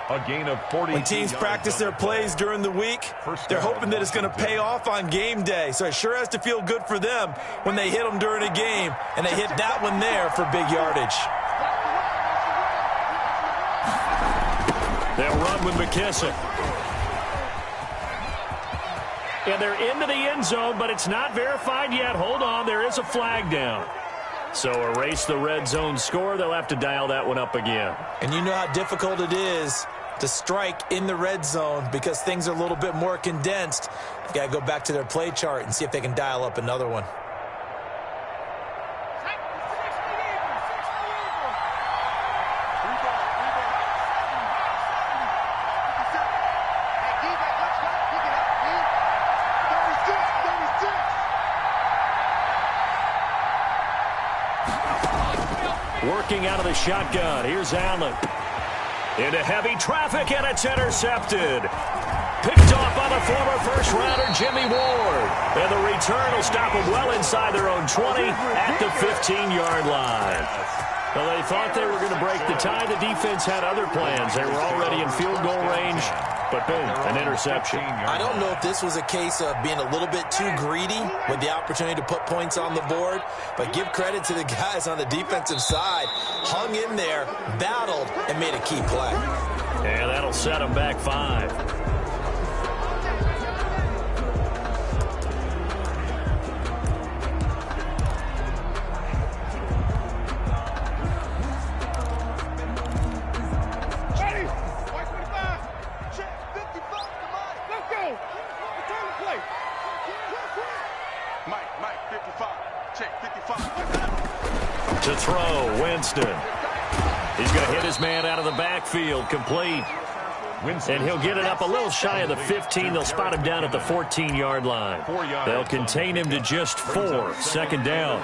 A gain of 40. When teams practice their plays during the week, they're hoping that it's going to pay off on game day. So it sure has to feel good for them when they hit them during a game. And they hit that one there for big yardage. They'll run with McKissick. And they're into the end zone, but it's not verified yet. Hold on, there is a flag down. So erase the red zone score. They'll have to dial that one up again. And you know how difficult it is to strike in the red zone because things are a little bit more condensed. They've got to go back to their play chart and see if they can dial up another one. Working out of the shotgun. Here's Allen. Into heavy traffic, and it's intercepted. Picked off by the former first-rounder Jimmy Ward. And the return will stop them well inside their own 20 at the 15-yard line. Well, they thought they were going to break the tie. The defense had other plans. They were already in field goal range. But boom, an interception. I don't know if this was a case of being a little bit too greedy with the opportunity to put points on the board, but give credit to the guys on the defensive side. Hung in there, battled, and made a key play. And that'll set them back 5. To throw, Winston. He's going to hit his man out of the backfield, complete. And he'll get it up a little shy of the 15. They'll spot him down at the 14-yard line. They'll contain him to just 4. Second down.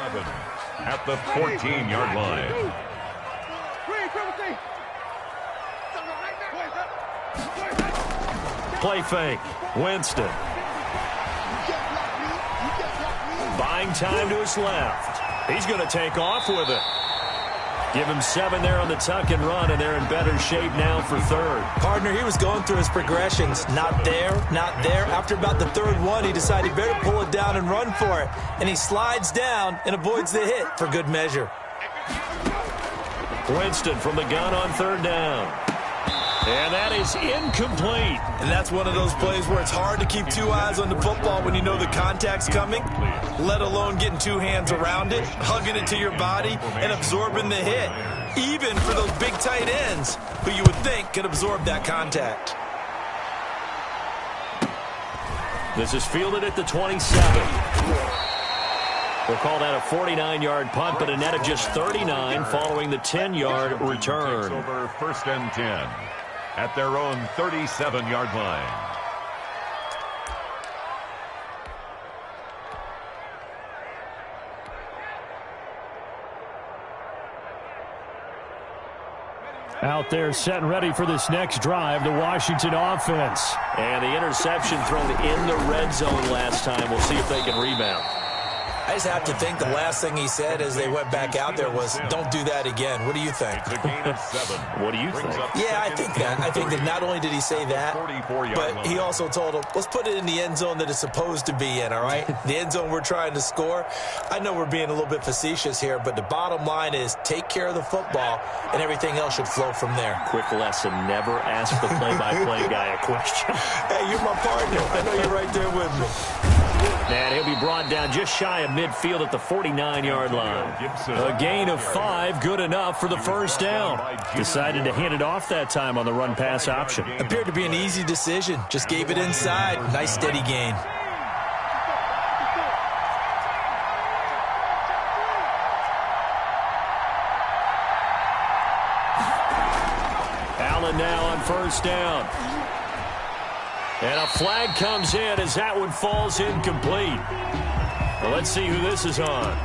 At the 14-yard line. Play fake, Winston. Buying time to his left. He's going to take off with it. Give him 7 there on the tuck and run, and they're in better shape now for third. Partner, he was going through his progressions. Not there, not there. After about the third one, he decided he better pull it down and run for it. And he slides down and avoids the hit for good measure. Winston from the gun on third down. And that is incomplete. And that's one of those plays where it's hard to keep 2 eyes on the football when you know the contact's coming, let alone getting 2 hands around it, hugging it to your body, and absorbing the hit, even for those big tight ends who you would think could absorb that contact. This is fielded at the 27. We'll call that a 49-yard punt, but a net of just 39 following the 10-yard return. Over first and 10 at their own 37-yard line. Out there set and ready for this next drive, the Washington offense. And the interception thrown in the red zone last time. We'll see if they can rebound. I just have to think the last thing he said as they went back out there was, don't do that again. What do you think? What do you think? Yeah, I think that. I think that not only did he say that, but he also told him, let's put it in the end zone that it's supposed to be in, all right? The end zone we're trying to score. I know we're being a little bit facetious here, but the bottom line is take care of the football, and everything else should flow from there. Quick lesson, never ask the play-by-play guy a question. Hey, you're my partner. I know you're right there with me. And he'll be brought down just shy of midfield at the 49-yard line. A gain of 5, good enough for the first down. Decided to hand it off that time on the run-pass option. Appeared to be an easy decision. Just gave it inside. Nice steady gain. Allen now on first down. And a flag comes in as that one falls incomplete. Well, let's see who this is on.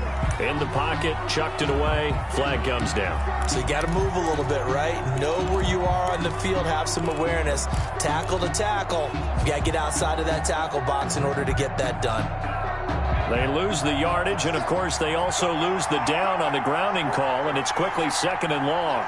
In the pocket, chucked it away, flag comes down. So you got to move a little bit, right? Know where you are on the field, have some awareness. Tackle to tackle. You got to get outside of that tackle box in order to get that done. They lose the yardage, and of course they also lose the down on the grounding call, and it's quickly 2nd and long.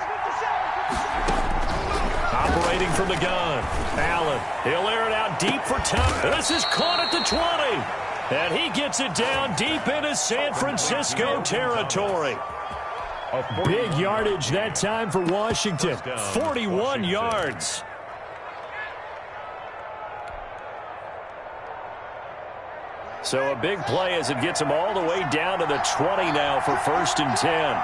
Operating from the gun, Allen. He'll air it out deep for touch. This is caught at the 20. And he gets it down deep into San Francisco territory. Big yardage that time for Washington. 41 yards. So a big play as it gets him all the way down to the 20 now for 1st and 10.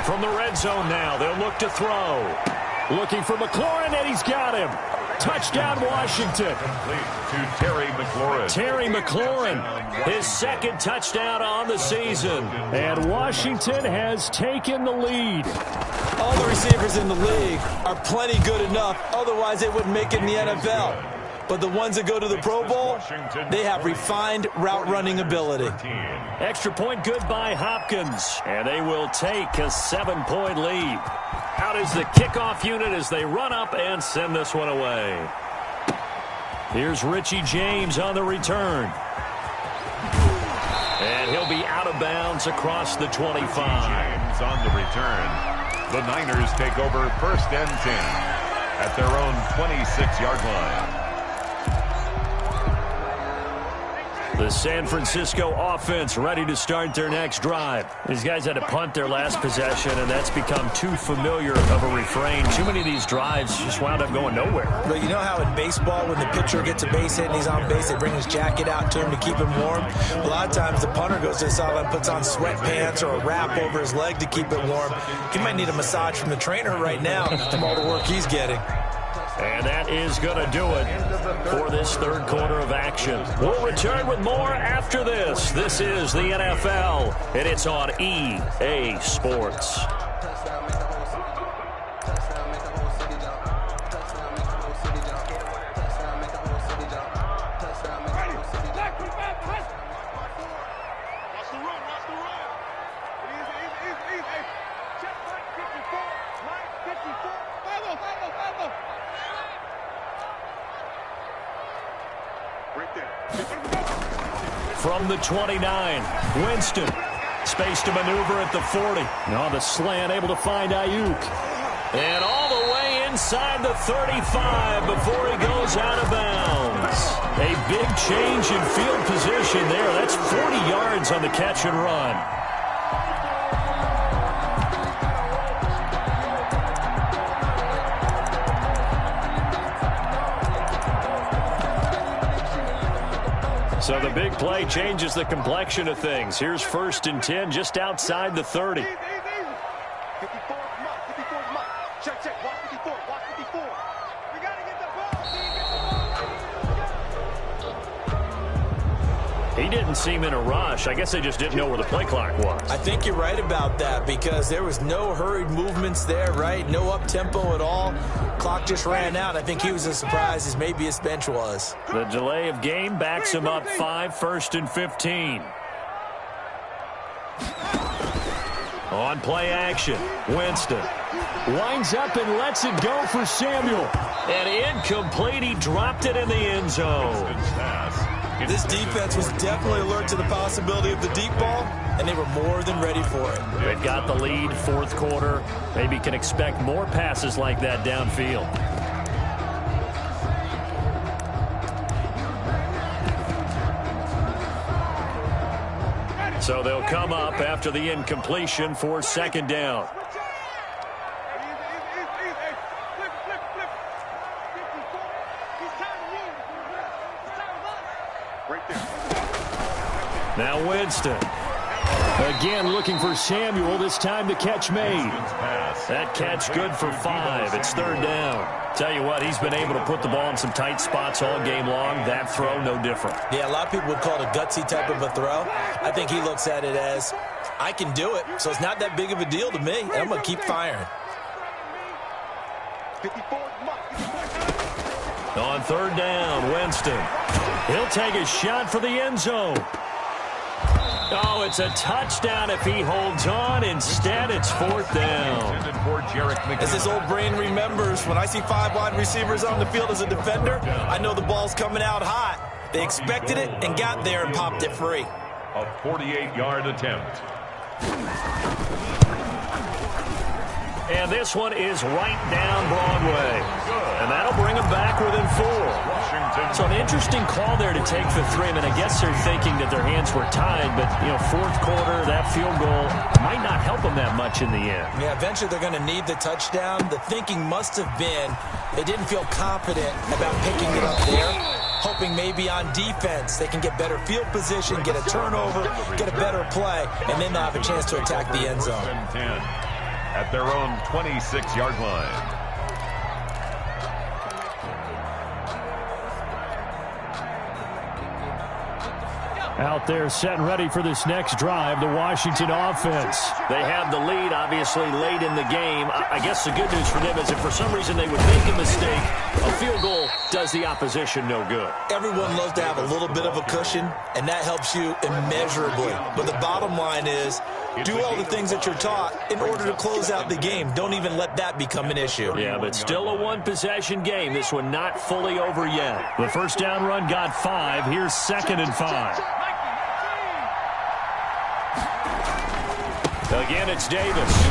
From the red zone now, they'll look to throw. Looking for McLaurin, and he's got him. Touchdown, Washington. To Terry McLaurin. Terry McLaurin, his 2nd touchdown on the season. And Washington has taken the lead. All the receivers in the league are plenty good enough. Otherwise, they wouldn't make it in the NFL. But the ones that go to the Pro Bowl, they have refined route running ability. Extra point good by Hopkins. And they will take a 7-point lead. Out is the kickoff unit as they run up and send this one away. Here's Richie James on the return. And he'll be out of bounds across the 25. James on the return. The Niners take over 1st and 10 at their own 26-yard line. The San Francisco offense ready to start their next drive. These guys had to punt their last possession, and that's become too familiar of a refrain. Too many of these drives just wound up going nowhere. But you know how in baseball, when the pitcher gets a base hit and he's on base, they bring his jacket out to him to keep him warm? A lot of times the punter goes to the sideline, puts on sweatpants or a wrap over his leg to keep it warm. He might need a massage from the trainer right now from all the work he's getting. And that is going to do it for this 3rd quarter of action. We'll return with more after this. This is the NFL, and it's on EA Sports. from the 29. Winston. Space to maneuver at the 40. Now the slant able to find Ayuk. And all the way inside the 35 before he goes out of bounds. A big change in field position there. That's 40 yards on the catch and run. So the big play changes the complexion of things. Here's 1st and 10 just outside the 30. 54 Check, check. Watch 54. Watch 54. We got to get the ball. He didn't seem in a rush. I guess they just didn't know where the play clock was. I think you're right about that because there was no hurried movements there, right? No up-tempo at all. Clock just ran out. I think he was as surprised as maybe his bench was. The delay of game backs him up 5, 1st and 15. On play action, Winston winds up and lets it go for Samuel. And incomplete. He dropped it in the end zone. This defense was definitely alert to the possibility of the deep ball, and they were more than ready for it. They've got the lead, 4th quarter. Maybe can expect more passes like that downfield. So they'll come up after the incompletion for 2nd down. Now Winston. Again looking for Samuel, this time the catch made. That catch good for 5. It's 3rd down. Tell you what, he's been able to put the ball in some tight spots all game long. That throw, no different. Yeah, a lot of people would call it a gutsy type of a throw. I think he looks at it as, I can do it, so it's not that big of a deal to me, and I'm going to keep firing. 54. On 3rd down, Winston. He'll take a shot for the end zone. Oh, it's a touchdown if he holds on. Instead, it's 4th down. As his old brain remembers, when I see 5 wide receivers on the field as a defender, I know the ball's coming out hot. They expected it and got there and popped it free. A 48-yard attempt. And this one is right down Broadway. And that'll bring them back within 4. So an interesting call there to take the 3. I mean, I guess they're thinking that their hands were tied, but, 4th quarter, that field goal might not help them that much in the end. Yeah, eventually they're going to need the touchdown. The thinking must have been they didn't feel confident about picking it up there, hoping maybe on defense they can get better field position, get a turnover, get a better play, and then they'll have a chance to attack the end zone. At their own 26-yard line. Out there set and ready for this next drive, the Washington offense. They have the lead, obviously, late in the game. I guess the good news for them is if for some reason they would make a mistake, a field goal does the opposition no good. Everyone loves to have a little bit of a cushion, and that helps you immeasurably. But the bottom line is, do all the things that you're taught in order to close out the game. Don't even let that become an issue. Yeah, but still a one-possession game. This one not fully over yet. The 1st down run got 5. Here's 2nd and 5. Again, it's Davis.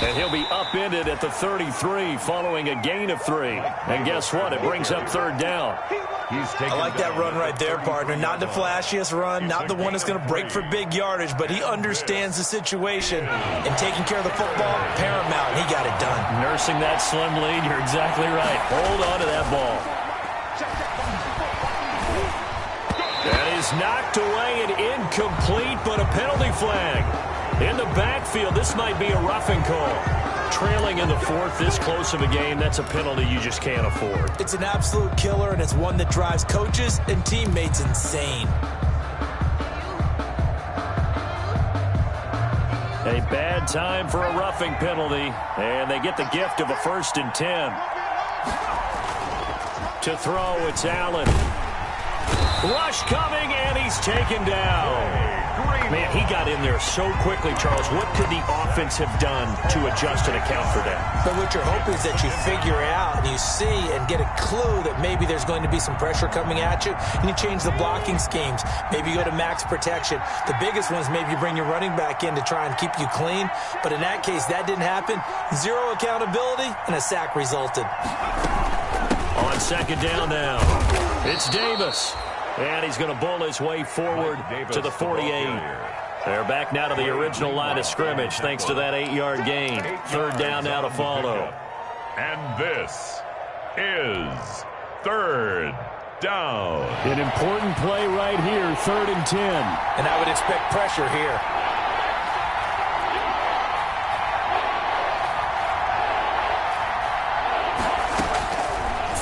And he'll be upended at the 33 following a gain of 3. And guess what? It brings up 3rd down. I like that run right there, partner. Not the flashiest run, not the one that's going to break for big yardage, but he understands the situation, and taking care of the football, paramount. He got it done. Nursing that slim lead, you're exactly right. Hold on to that ball. That is knocked away and incomplete, but a penalty flag. In the backfield, this might be a roughing call. Trailing in the 4th, this close of a game, that's a penalty you just can't afford. It's an absolute killer, and it's one that drives coaches and teammates insane. A bad time for a roughing penalty, and they get the gift of a 1st and 10. To throw, it's Allen. Rush coming, and he's taken down. Man, he got in there so quickly, Charles. What could the offense have done to adjust and account for that? But what you're hoping is that you figure out and you see and get a clue that maybe there's going to be some pressure coming at you, and you change the blocking schemes. Maybe you go to max protection. The biggest one is maybe you bring your running back in to try and keep you clean. But in that case, that didn't happen. Zero accountability, and a sack resulted. On second down now, it's Davis. And he's going to bull his way forward to the 48. They're back now to the original line of scrimmage thanks to that 8-yard gain. Third down now to follow. And this is third down. An important play right here, 3rd and 10. And I would expect pressure here.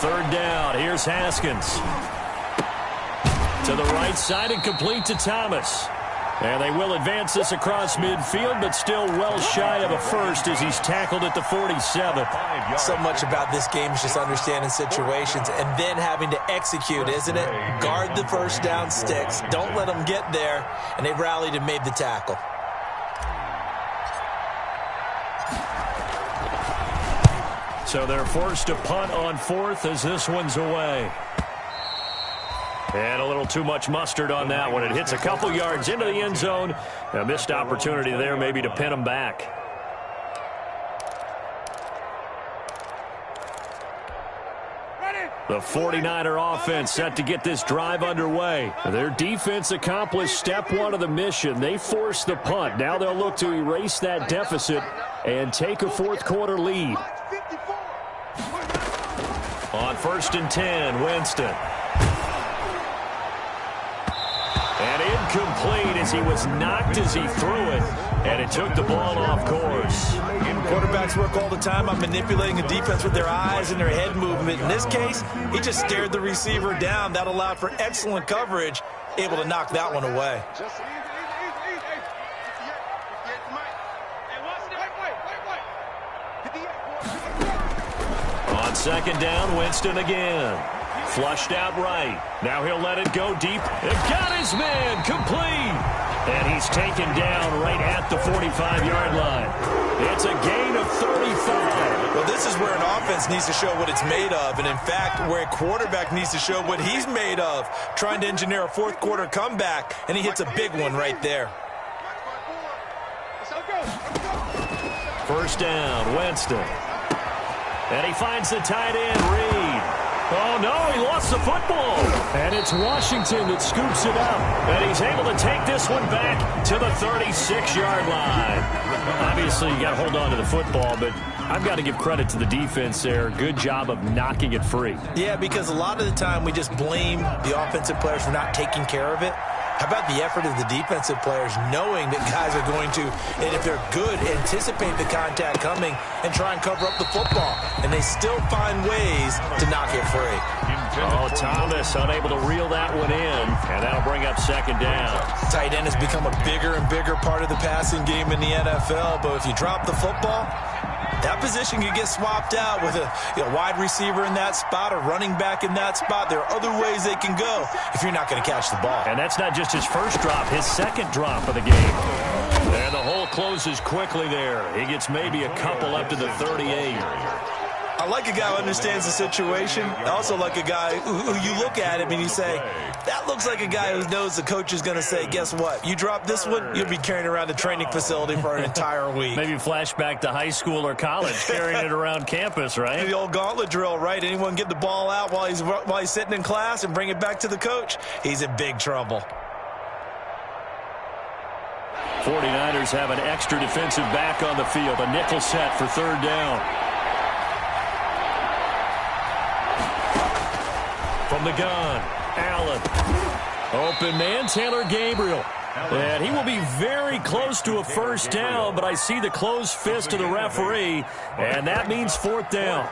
Third down, here's Haskins. To the right side and complete to Thomas. And they will advance this across midfield, but still well shy of a first as he's tackled at the 47. So much about this game is just understanding situations and then having to execute, isn't it? Guard the first down sticks. Don't let them get there. And they rallied and made the tackle. So they're forced to punt on 4th as this one's away. And a little too much mustard on that one. It hits a couple yards into the end zone. A missed opportunity there maybe to pin them back. The 49er offense set to get this drive underway. Their defense accomplished step 1 of the mission. They forced the punt. Now they'll look to erase that deficit and take a 4th quarter lead. On 1st and 10, Winston. And incomplete as he was knocked as he threw it. And it took the ball off course. Quarterbacks work all the time on manipulating a defense with their eyes and their head movement. In this case, he just stared the receiver down. That allowed for excellent coverage, able to knock that one away. On second down, Winston again. Flushed out right. Now he'll let it go deep. And got his man complete. And he's taken down right at the 45-yard line. It's a gain of 35. Well, this is where an offense needs to show what it's made of. And, in fact, where a quarterback needs to show what he's made of, trying to engineer a 4th quarter comeback, and he hits a big one right there. First down, Winston. And he finds the tight end, Reed. Oh, no, he lost the football. And it's Washington that scoops it up. And he's able to take this one back to the 36-yard line. Obviously, you got to hold on to the football, but I've got to give credit to the defense there. Good job of knocking it free. Yeah, because a lot of the time we just blame the offensive players for not taking care of it. How about the effort of the defensive players knowing that guys are going to, and if they're good, anticipate the contact coming and try and cover up the football. And they still find ways to knock it free. Oh, Thomas unable to reel that one in, and that'll bring up second down. Tight end has become a bigger and bigger part of the passing game in the NFL, but if you drop the football, that position could get swapped out with a wide receiver in that spot, a running back in that spot. There are other ways they can go if you're not going to catch the ball. And that's not just his first drop, his second drop of the game. And the hole closes quickly there. He gets maybe a couple up to the 38. I like a guy who understands the situation. I also like a guy who you look at him and you say, that looks like a guy who knows the coach is going to say, guess what? You drop this one, you'll be carrying around the training facility for an entire week. Maybe flashback to high school or college, carrying it around campus, right? The old gauntlet drill, right? Anyone get the ball out while he's sitting in class and bring it back to the coach? He's in big trouble. 49ers have an extra defensive back on the field. A nickel set for third down. From the gun, Allen. Open man, Taylor Gabriel. And he will be very close to a first down, but I see the closed fist of the referee, and that means fourth down.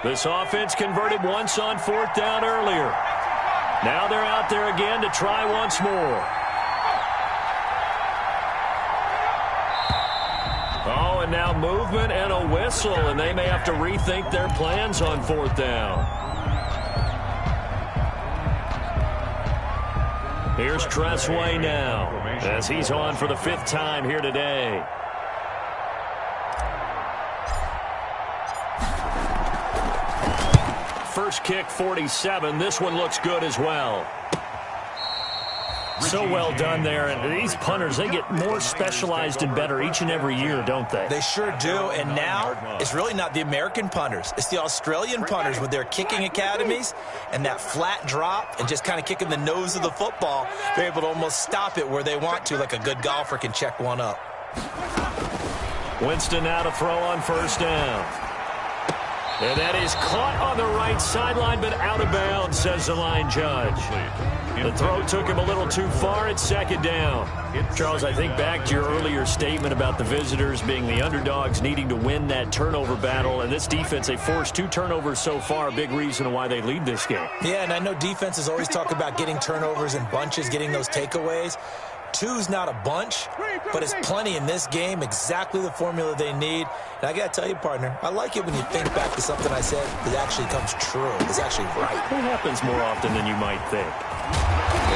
This offense converted once on fourth down earlier. Now they're out there again to try once more. some movement and a whistle, and they may have to rethink their plans on 4th down. Here's Tressway now, as he's on for the 5th time here today. First kick, 47. This one looks good as well. So well done there. And these punters, they get more specialized and better each and every year, don't they? They sure do. And now it's really not the American punters. It's the Australian punters with their kicking academies and that flat drop and just kind of kicking the nose of the football. They're able to almost stop it where they want to, like a good golfer can check one up. Winston now to throw on 1st down. And that is caught on the right sideline, but out of bounds, says the line judge. The throw took him a little too far at 2nd down. Charles, I think back to your earlier statement about the visitors being the underdogs needing to win that turnover battle. And this defense, they forced 2 turnovers so far, a big reason why they lead this game. Yeah, and I know defenses always talk about getting turnovers in bunches, getting those takeaways. 2's not a bunch, but it's plenty in this game, exactly the formula they need. And I got to tell you, partner, I like it when you think back to something I said that actually comes true. It's actually right. It happens more often than you might think.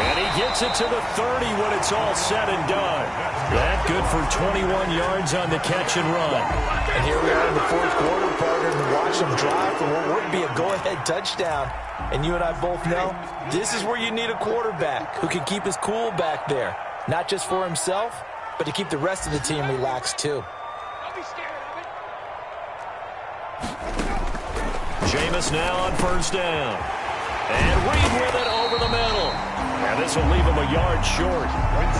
And he gets it to the 30 when it's all said and done. That good for 21 yards on the catch and run. And here we are in the 4th quarter, partner, to watch them drive for what would be a go-ahead touchdown. And you and I both know this is where you need a quarterback who can keep his cool back there. Not just for himself, but to keep the rest of the team relaxed, too. Jameis now on 1st down. And Reed with it over the middle. And this will leave him a yard short.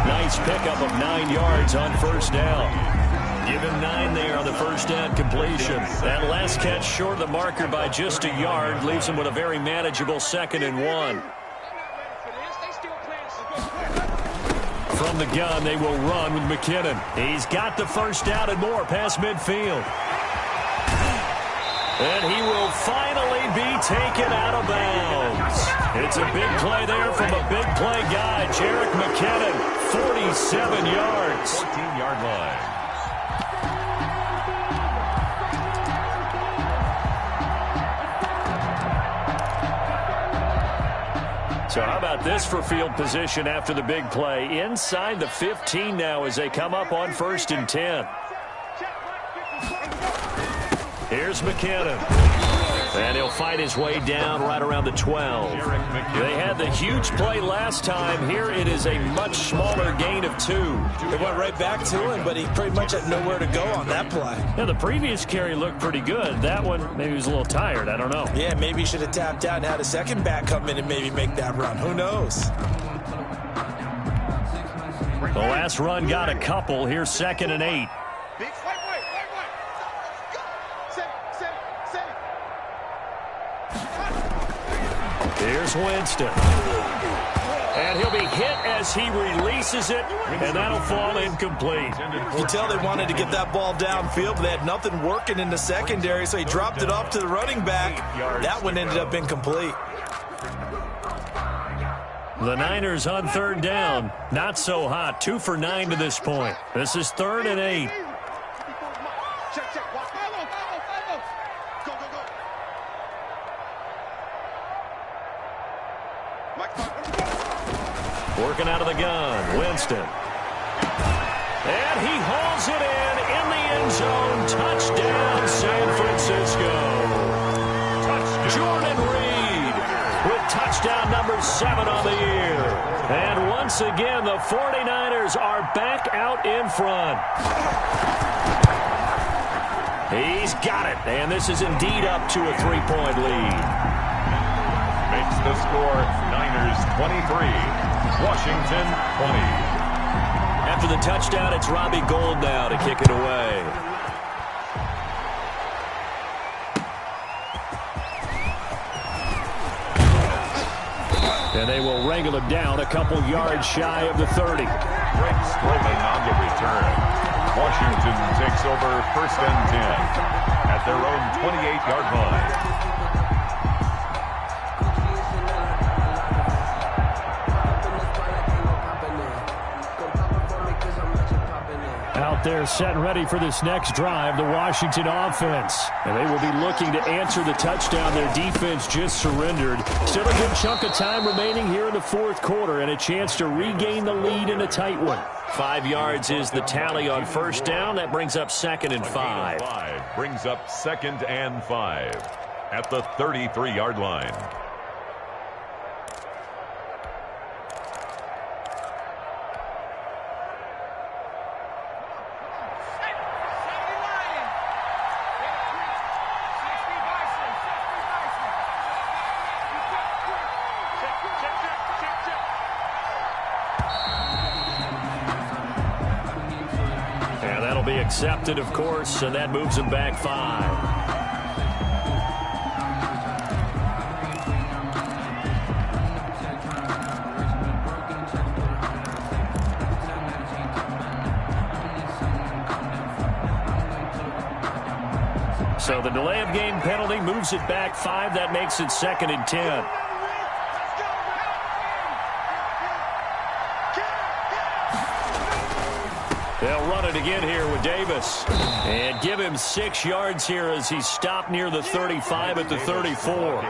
Nice pickup of 9 yards on 1st down. Give him 9 there on the 1st down completion. That last catch short of the marker by just a yard leaves him with a very manageable 2nd and 1. From the gun, they will run with McKinnon. He's got the 1st down and more past midfield. And he will finally be taken out of bounds. It's a big play there from a big play guy, Jerick McKinnon, 47 yards. 14-yard line. So how about this for field position after the big play? Inside the 15 now as they come up on 1st and 10. Here's McKinnon. And he'll fight his way down right around the 12. They had the huge play last time. Here it is a much smaller gain of 2. They went right back to him, but he pretty much had nowhere to go on that play. Yeah, the previous carry looked pretty good. That one, maybe he was a little tired. I don't know. Yeah, maybe he should have tapped out and had a second back come in and maybe make that run. Who knows? The last run got a couple. Here's 2nd and 8. Here's Winston. And he'll be hit as he releases it, and that'll fall incomplete. You tell they wanted to get that ball downfield, but they had nothing working in the secondary, so he dropped it off to the running back. That one ended up incomplete. The Niners on 3rd down. Not so hot. 2 for 9 to this point. This is 3rd and 8. Working out of the gun, Winston. And he hauls it in the end zone. Touchdown, San Francisco. Jordan Reed with touchdown number 7 on the year. And once again, the 49ers are back out in front. He's got it, and this is indeed up to a 3-point lead. Makes the score Niners 23. Washington 20. After the touchdown, it's Robbie Gould now to kick it away. And they will wrangle him down a couple yards shy of the 30. Greg Stroman on the return. Washington takes over 1st and 10 at their own 28-yard line. Out Out there set and ready for this next drive, the Washington offense. And they will be looking to answer the touchdown their defense just surrendered. Still a good chunk of time remaining here in the fourth quarter and a chance to regain the lead in a tight one. 5 yards is the tally on first down. That brings up 2nd and 5. Brings up 2nd and 5 at the 33-yard line. Accepted, of course, and that moves him back 5. So the delay of game penalty moves it back 5. That makes it 2nd and 10. They'll run it again here with Davis. And give him 6 yards here as he stopped near the 35 at the 34.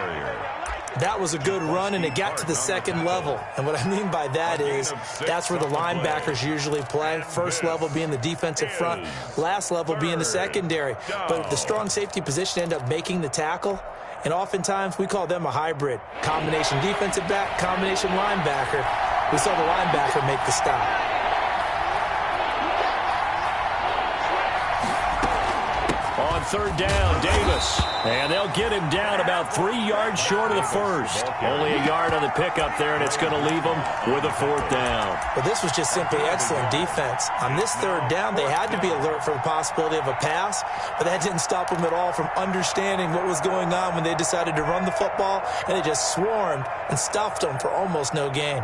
That was a good run, and it got to the second level. And what I mean by that is that's where the linebackers usually play. First level being the defensive front, last level being the secondary. But the strong safety position ended up making the tackle. And oftentimes we call them a hybrid. Combination defensive back, combination linebacker. We saw the linebacker make the stop. On third down, Davis. And they'll get him down about 3 yards short of the first. Only a yard on the pickup there, and it's going to leave them with a 4th down. Well, this was just simply excellent defense. On this third down, they had to be alert for the possibility of a pass, but that didn't stop them at all from understanding what was going on when they decided to run the football, and they just swarmed and stuffed them for almost no gain.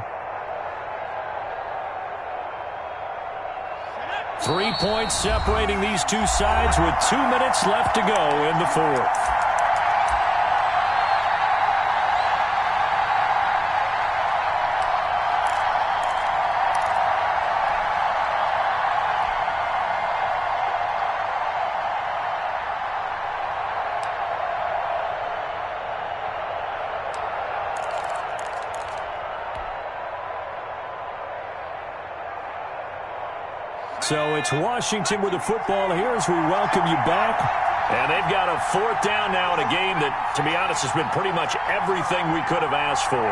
3 points separating these two sides with 2 minutes left to go in the fourth. So it's Washington with the football here as we welcome you back. And they've got a 4th down now in a game that, to be honest, has been pretty much everything we could have asked for.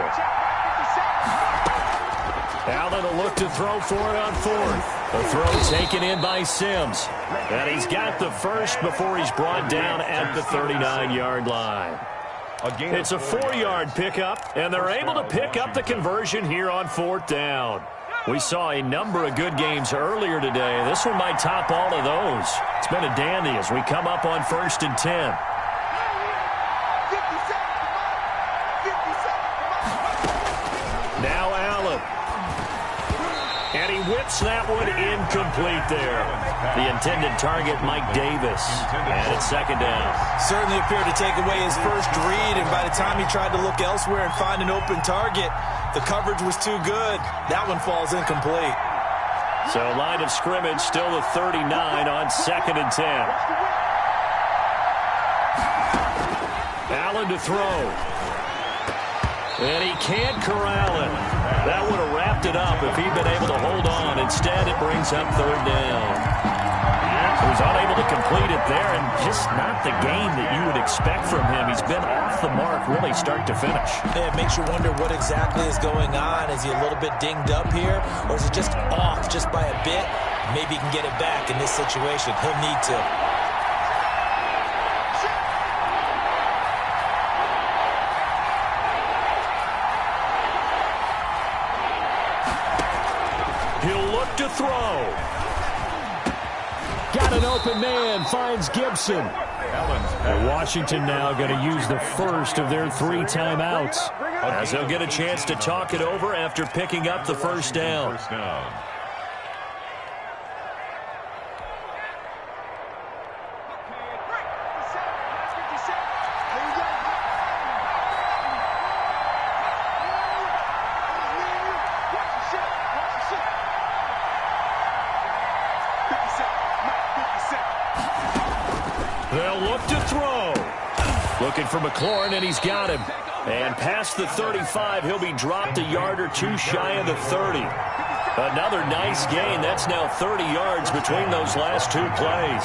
Allen will look to throw for it on 4th. The throw taken in by Sims. And he's got the first before he's brought down at the 39-yard line. It's a 4-yard pickup, and they're able to pick up the conversion here on 4th down. We saw a number of good games earlier today. This one might top all of those. It's been a dandy as we come up on 1st and 10. Now Allen. And he whips that one incomplete there. The intended target, Mike Davis. And it's 2nd down. Certainly appeared to take away his first read, and by the time he tried to look elsewhere and find an open target, the coverage was too good. That one falls incomplete. So line of scrimmage still the 39 on 2nd and 10. Allen to throw. And he can't corral it. That would have wrapped it up if he'd been able to hold on. Instead, it brings up 3rd down. He was unable to complete it there, and just not the game that you would expect from him. He's been off the mark really start to finish. Yeah, it makes you wonder what exactly is going on. Is he a little bit dinged up here, or is it just off just by a bit? Maybe he can get it back in this situation. He'll need to. He'll look to throw. Got an open man, finds Gibson. And Washington now going to use the first of their 3 timeouts. As they'll get a chance to talk it over after picking up the 1st down. to throw. Looking for McLaurin, and he's got him. And past the 35, he'll be dropped a yard or two shy of the 30. Another nice gain. That's now 30 yards between those last two plays.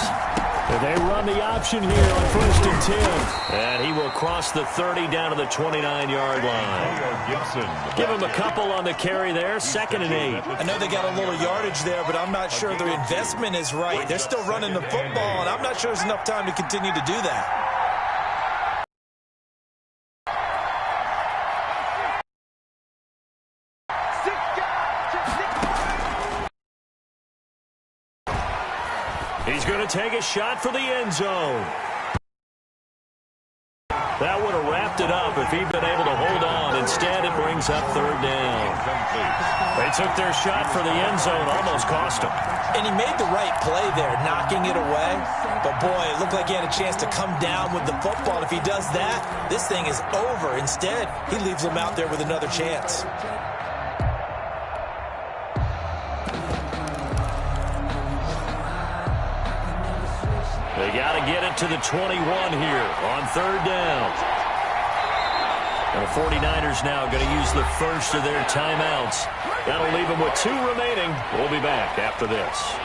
And they run the option here on 1st and 10. And he will cross the 30 down to the 29-yard line. Give him a couple on the carry there. 2nd and 8. I know they got a little yardage there, but I'm not sure their investment is right. They're still running the football, and I'm not sure there's enough time to continue to do that. He's going to take a shot for the end zone. That would have wrapped it up if he'd been able to hold on. Instead, it brings up 3rd down. They took their shot for the end zone, almost cost him. And he made the right play there, knocking it away. But, boy, it looked like he had a chance to come down with the football. And if he does that, this thing is over. Instead, he leaves him out there with another chance. They got to get it to the 21 here on 3rd down. And the 49ers now going to use the first of their timeouts. That'll leave them with 2 remaining. We'll be back after this.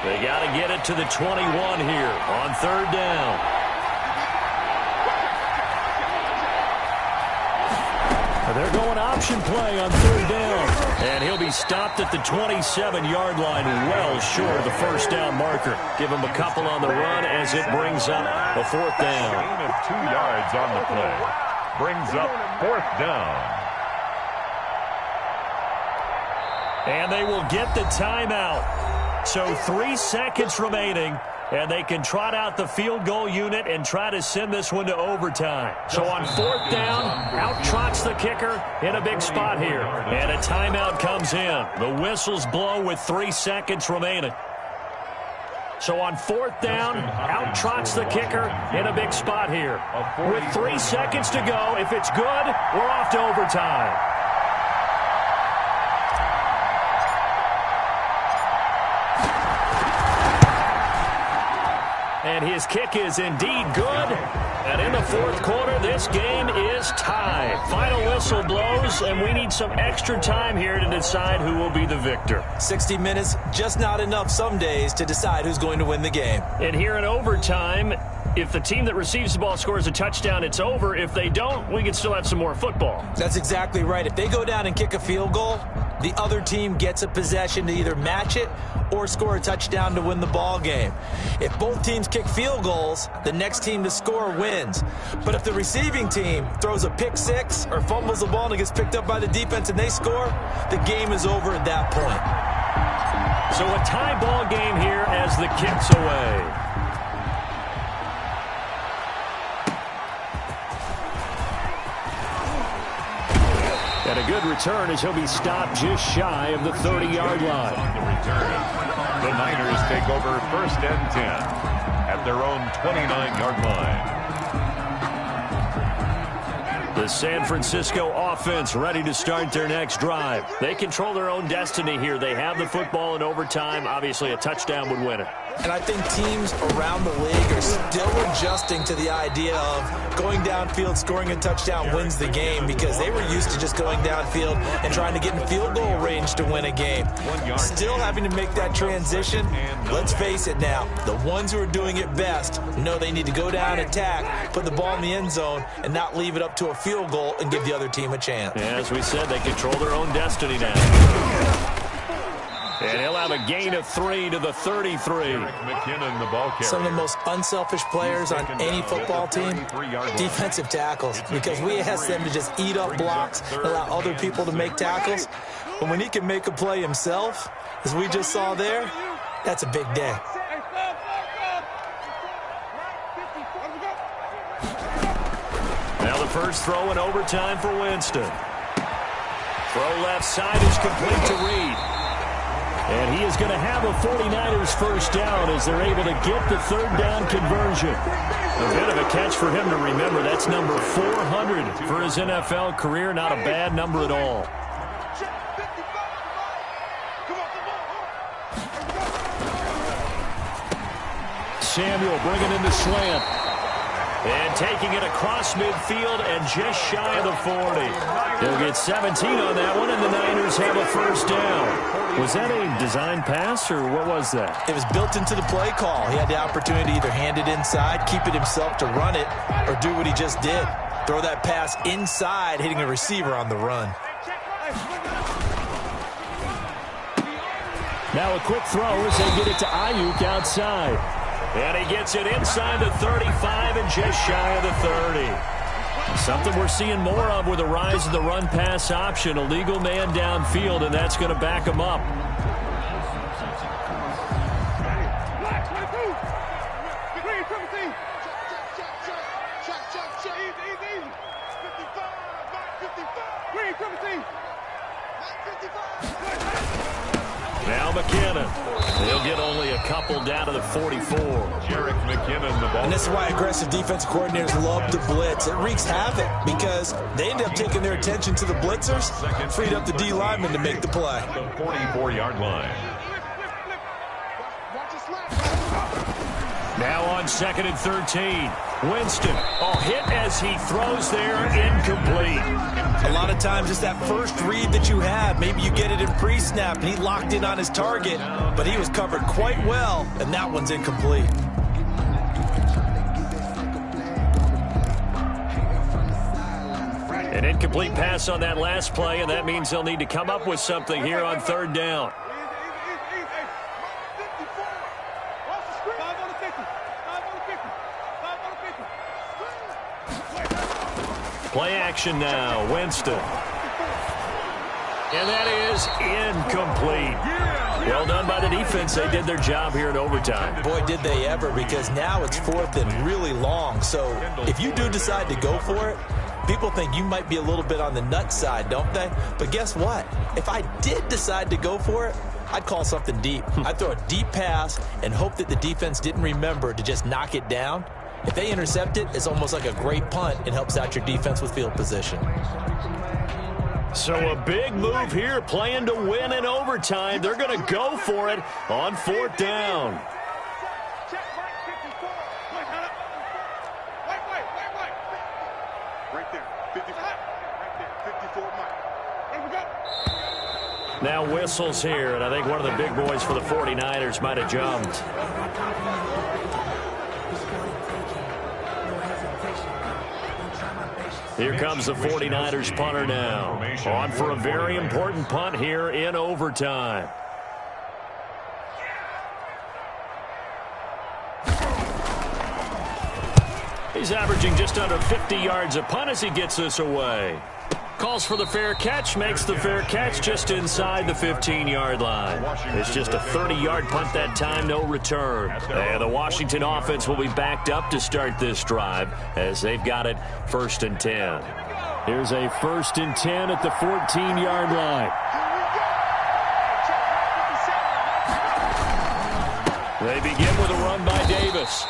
They got to get it to the 21 here on 3rd down. They're going option play on 3rd down. And he'll be stopped at the 27-yard line, well short of the 1st down marker. Give him a couple on the run as it brings up a 4th down. Gain of 2 yards on the play. Brings up 4th down. And they will get the timeout. So 3 seconds remaining, and they can trot out the field goal unit and try to send this one to overtime. So on 4th down, out trots the kicker in a big spot here. And a timeout comes in. The whistles blow with 3 seconds remaining. So on 4th down, out trots the kicker in a big spot here. With 3 seconds to go, if it's good, we're off to overtime. And his kick is indeed good. And in the 4th quarter, this game is tied. Final whistle blows, and we need some extra time here to decide who will be the victor. 60 minutes, just not enough some days to decide who's going to win the game. And here in overtime, if the team that receives the ball scores a touchdown, it's over. If they don't, we can still have some more football. That's exactly right. If they go down and kick a field goal, the other team gets a possession to either match it or score a touchdown to win the ball game. If both teams kick field goals, the next team to score wins. But if the receiving team throws a pick six or fumbles the ball and it gets picked up by the defense and they score, the game is over at that point. So a tie ball game here as the kick's away. And a good return as he'll be stopped just shy of the 30-yard line. On the return, the Niners take over 1st and 10 at their own 29-yard line. The San Francisco offense ready to start their next drive. They control their own destiny here. They have the football in overtime. Obviously, a touchdown would win it. And I think teams around the league are still adjusting to the idea of going downfield, scoring a touchdown wins the game, because they were used to just going downfield and trying to get in field goal range to win a game. Still having to make that transition. Let's face it now, the ones who are doing it best know they need to go down, attack, put the ball in the end zone, and not leave it up to a field goal and give the other team a chance. As we said, they control their own destiny now. And he'll have a gain of 3 to the 33. McKinnon, the ball carrier. Some of the most unselfish players on any football team, defensive tackles, because we ask them to just eat up blocks and allow other people to make tackles. But when he can make a play himself, as we just saw there, that's a big day. Now the first throw in overtime for Winston. Throw left side is complete to Reed. And he is going to have a 49ers first down as they're able to get the third down conversion. A bit of a catch for him to remember. That's number 400 for his NFL career. Not a bad number at all. Samuel bringing in the slant. And taking it across midfield and just shy of the 40. He'll get 17 on that one, and the Niners have a first down. Was that a design pass, or what was that? It was built into the play call. He had the opportunity to either hand it inside, keep it himself to run it, or do what he just did. Throw that pass inside, hitting a receiver on the run. Now a quick throw as they get it to Ayuk outside. And he gets it inside the 35 and just shy of the 30. Something we're seeing more of with the rise of the run-pass option. A legal man downfield, and that's going to back him up. Now McKinnon. He'll get only a couple down to the 44. Jerick McKinnon, the ball. And this is why aggressive defensive coordinators love to blitz. It wreaks havoc because they end up taking their attention to the blitzers, freed up the D lineman to make the play. The 44-yard line. Now on 2nd and 13. Winston, hit as he throws there, incomplete. A lot of times it's that first read that you have. Maybe you get it in pre-snap, and he locked in on his target, but he was covered quite well, and that one's incomplete. An incomplete pass on that last play, and that means they'll need to come up with something here on third down. Play action now, Winston. And that is incomplete. Well done by the defense. They did their job here in overtime. Boy, did they ever, because now it's 4th and really long. So if you do decide to go for it, people think you might be a little bit on the nut side, don't they? But guess what? If I did decide to go for it, I'd call something deep. I'd throw a deep pass and hope that the defense didn't remember to just knock it down. If they intercept it, it's almost like a great punt. It helps out your defense with field position. So a big move here, playing to win in overtime. They're going to go for it on 4th down. Right there, 54. Right there, 54, Mike. Here we go. Now whistles here, and I think one of the big boys for the 49ers might have jumped. Here comes the 49ers punter now. On for a very important punt here in overtime. He's averaging just under 50 yards a punt as he gets this away. Calls for the fair catch, makes the fair catch just inside the 15-yard line. It's just a 30-yard punt that time, no return. And the Washington offense will be backed up to start this drive as they've got it 1st and 10. Here's a 1st and 10 at the 14-yard line. They begin with a run by Davis.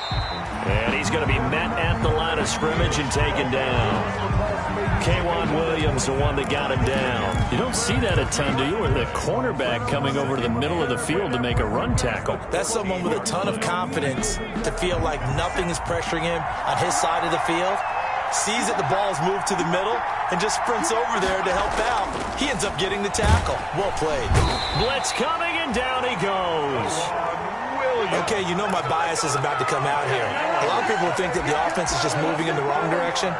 And he's going to be met at the line of scrimmage and taken down. K'Wan Williams, the one that got him down. You don't see that a ton, do you? Or the cornerback coming over to the middle of the field to make a run tackle. That's someone with a ton of confidence to feel like nothing is pressuring him on his side of the field. Sees that the ball's moved to the middle and just sprints over there to help out. He ends up getting the tackle. Well played. Blitz coming, and down he goes. Okay, you know my bias is about to come out here. A lot of people think that the offense is just moving in the wrong direction.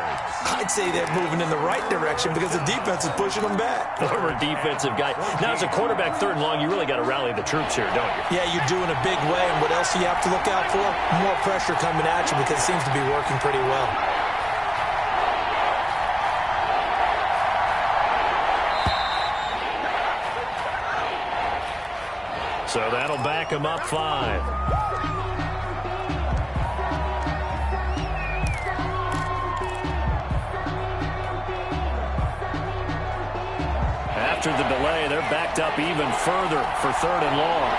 I'd say they're moving in the right direction because the defense is pushing them back. Former defensive guy. Now, as a quarterback 3rd and long, you really got to rally the troops here, don't you? Yeah, you do in a big way. And what else do you have to look out for? More pressure coming at you because it seems to be working pretty well. So that'll back him up 5. After the delay, they're backed up even further for 3rd and long.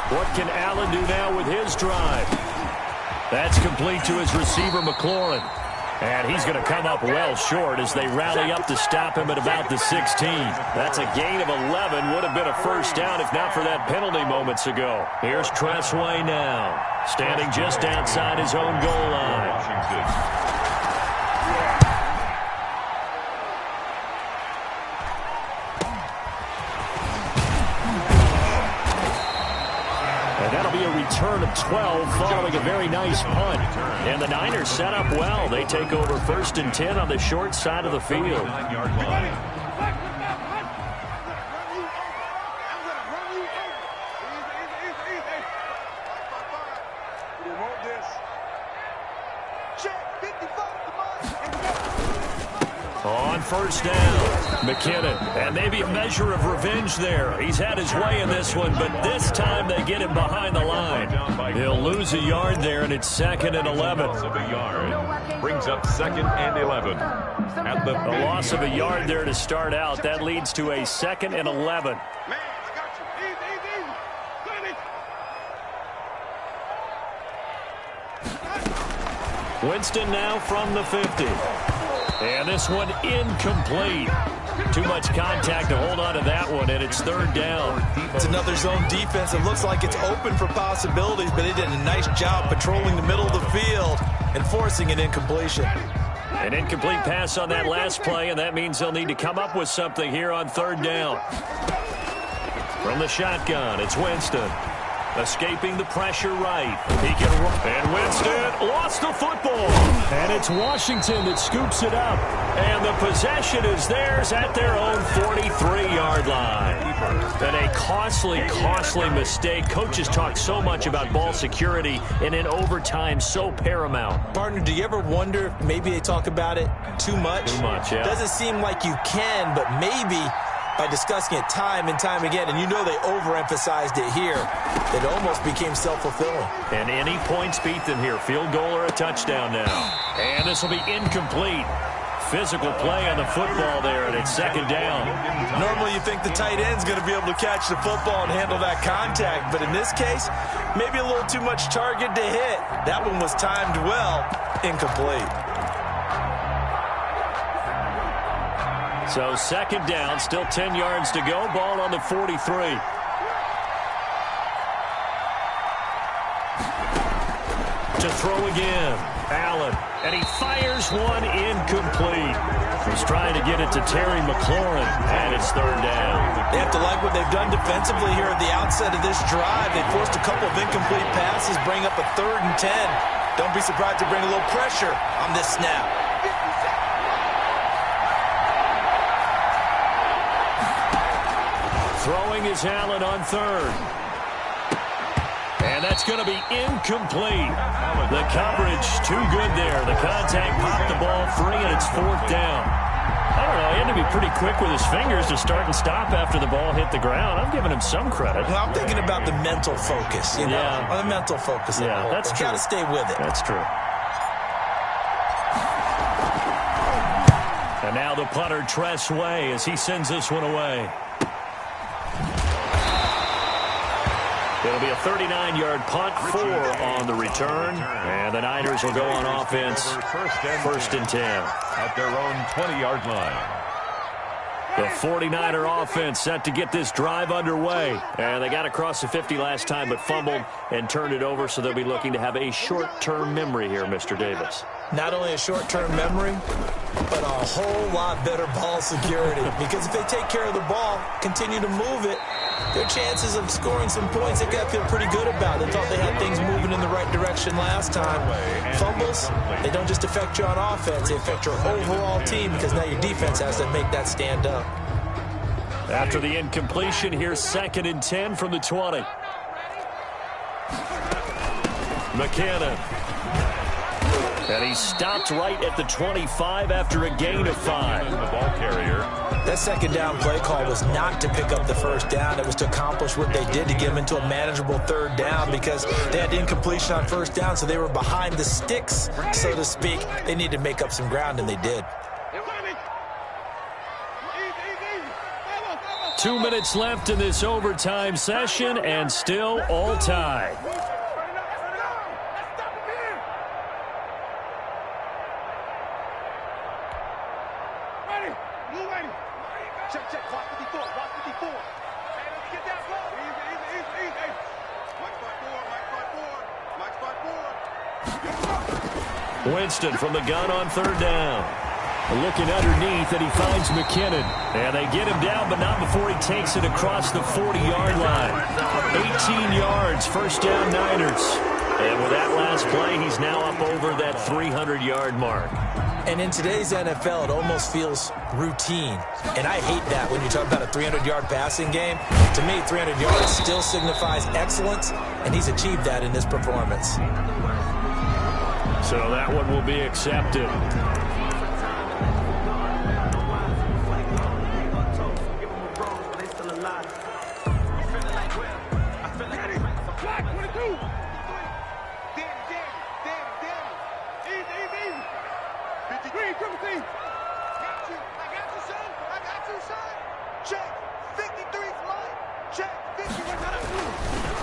What can Allen do now with his drive? That's complete to his receiver, McLaurin. And he's going to come up well short as they rally up to stop him at about the 16. That's a gain of 11. Would have been a first down if not for that penalty moments ago. Here's Tressway now, standing just outside his own goal line. Washington. That'll be a return of 12 following a very nice punt. And the Niners set up well. They take over 1st and 10 on the short side of the field. 9-yard line. On 1st down, McKinnon. And maybe a measure of revenge there. He's had his way in this one, but this time they get him behind the line. He'll lose a yard there, and it's 2nd and 11. Loss of a yard brings up 2nd and 11. At the A loss of a yard there to start out. That leads to a 2nd and 11. Man, I got you. Easy. Winston now from the 50. And this one incomplete. Too much contact to hold on to that one, and it's 3rd down. It's another zone defense. It looks like it's open for possibilities, but they did a nice job patrolling the middle of the field and forcing an incompletion. An incomplete pass on that last play, and that means they'll need to come up with something here on 3rd down. From the shotgun, it's Winston. Escaping the pressure right. He can run. And Winston lost the football. And it's Washington that scoops it up. And the possession is theirs at their own 43-yard line. And a costly mistake. Coaches talk so much about ball security, and in overtime, so paramount. Partner, do you ever wonder if maybe they talk about it too much? Too much, yeah. Doesn't seem like you can, but maybe by discussing it time and time again, and you know they overemphasized it here, it almost became self-fulfilling. And any points beat them here. Field goal or a touchdown now. And this will be incomplete. Physical play on the football there, and it's 2nd down. Normally you think the tight end's going to be able to catch the football and handle that contact, but in this case, maybe a little too much target to hit. That one was timed well, incomplete. So 2nd down, still 10 yards to go. Ball on the 43. To throw again, Allen. And he fires one incomplete. He's trying to get it to Terry McLaurin, and it's 3rd down. They have to like what they've done defensively here at the outset of this drive. They forced a couple of incomplete passes, bring up a 3rd and 10. Don't be surprised to bring a little pressure on this snap. Throwing is Allen on 3rd. And that's going to be incomplete. The coverage too good there. The contact popped the ball free, and it's 4th down. I don't know. He had to be pretty quick with his fingers to start and stop after the ball hit the ground. I'm giving him some credit. Well, I'm thinking about the mental focus, you know, the mental focus. Yeah, that's true. Got to stay with it. That's true. And now the punter, Tressway, as he sends this one away. It'll be a 39-yard punt, 4 on the return. And the Niners will go on offense, 1st and 10. At their own 20-yard line. The 49er offense set to get this drive underway. And they got across the 50 last time, but fumbled and turned it over, so they'll be looking to have a short-term memory here, Mr. Davis. Not only a short-term memory, but a whole lot better ball security. Because if they take care of the ball, continue to move it, their chances of scoring some points, they got to feel pretty good about. They thought they had things moving in the right direction last time. Fumbles, they don't just affect you on offense, they affect your overall team, because now your defense has to make that stand up. After the incompletion, here's 2nd and 10 from the 20. McKinnon. And he stopped right at the 25 after a gain of 5. The ball carrier. That second down play call was not to pick up the first down. It was to accomplish what they did to get them into a manageable third down because they had incompletion on first down, so they were behind the sticks, so to speak. They needed to make up some ground, and they did. 2 minutes left in this overtime session, and still all tied. Winston from the gun on third down. Looking underneath, and he finds McKinnon. And they get him down, but not before he takes it across the 40-yard line. 18 yards, first down Niners. And with that last play, he's now up over that 300-yard mark. And in today's NFL, it almost feels routine. And I hate that when you talk about a 300-yard passing game. To me, 300 yards still signifies excellence, and he's achieved that in this performance. So that one will be accepted.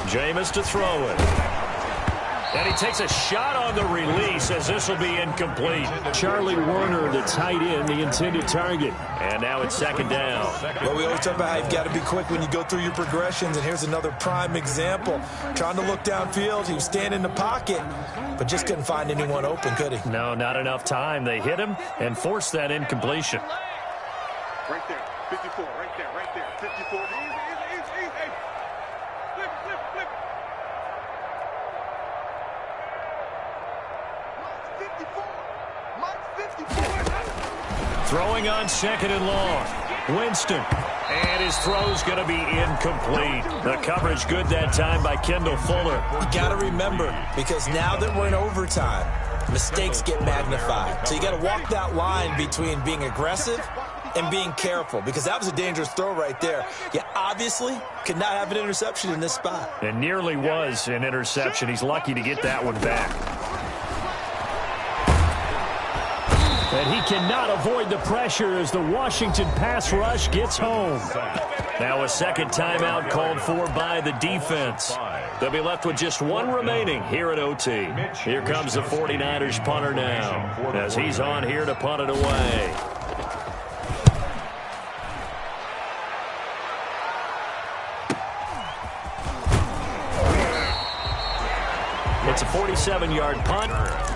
Jameis to throw it. And he takes a shot on the release as this will be incomplete. Charlie Warner, the tight end, the intended target. And now it's second down. Well, we always talk about how you've got to be quick when you go through your progressions, and here's another prime example. Trying to look downfield, he was standing in the pocket, but just couldn't find anyone open, could he? No, not enough time. They hit him and forced that incompletion. Right there, 54, right there, 54. Easy. Flip. Mike's 54. Throwing on second and long. Winston. And his throw's going to be incomplete. The coverage good that time by Kendall Fuller. You got to remember, because now that we're in overtime, mistakes get magnified. So you got to walk that line between being aggressive and being careful, because that was a dangerous throw right there. You obviously could not have an interception in this spot. It nearly was an interception. He's lucky to get that one back. And he cannot avoid the pressure as the Washington pass rush gets home. Now a second timeout called for by the defense. They'll be left with just one remaining here at OT. Here comes the 49ers punter now as he's on here to punt it away. It's a 47-yard punt,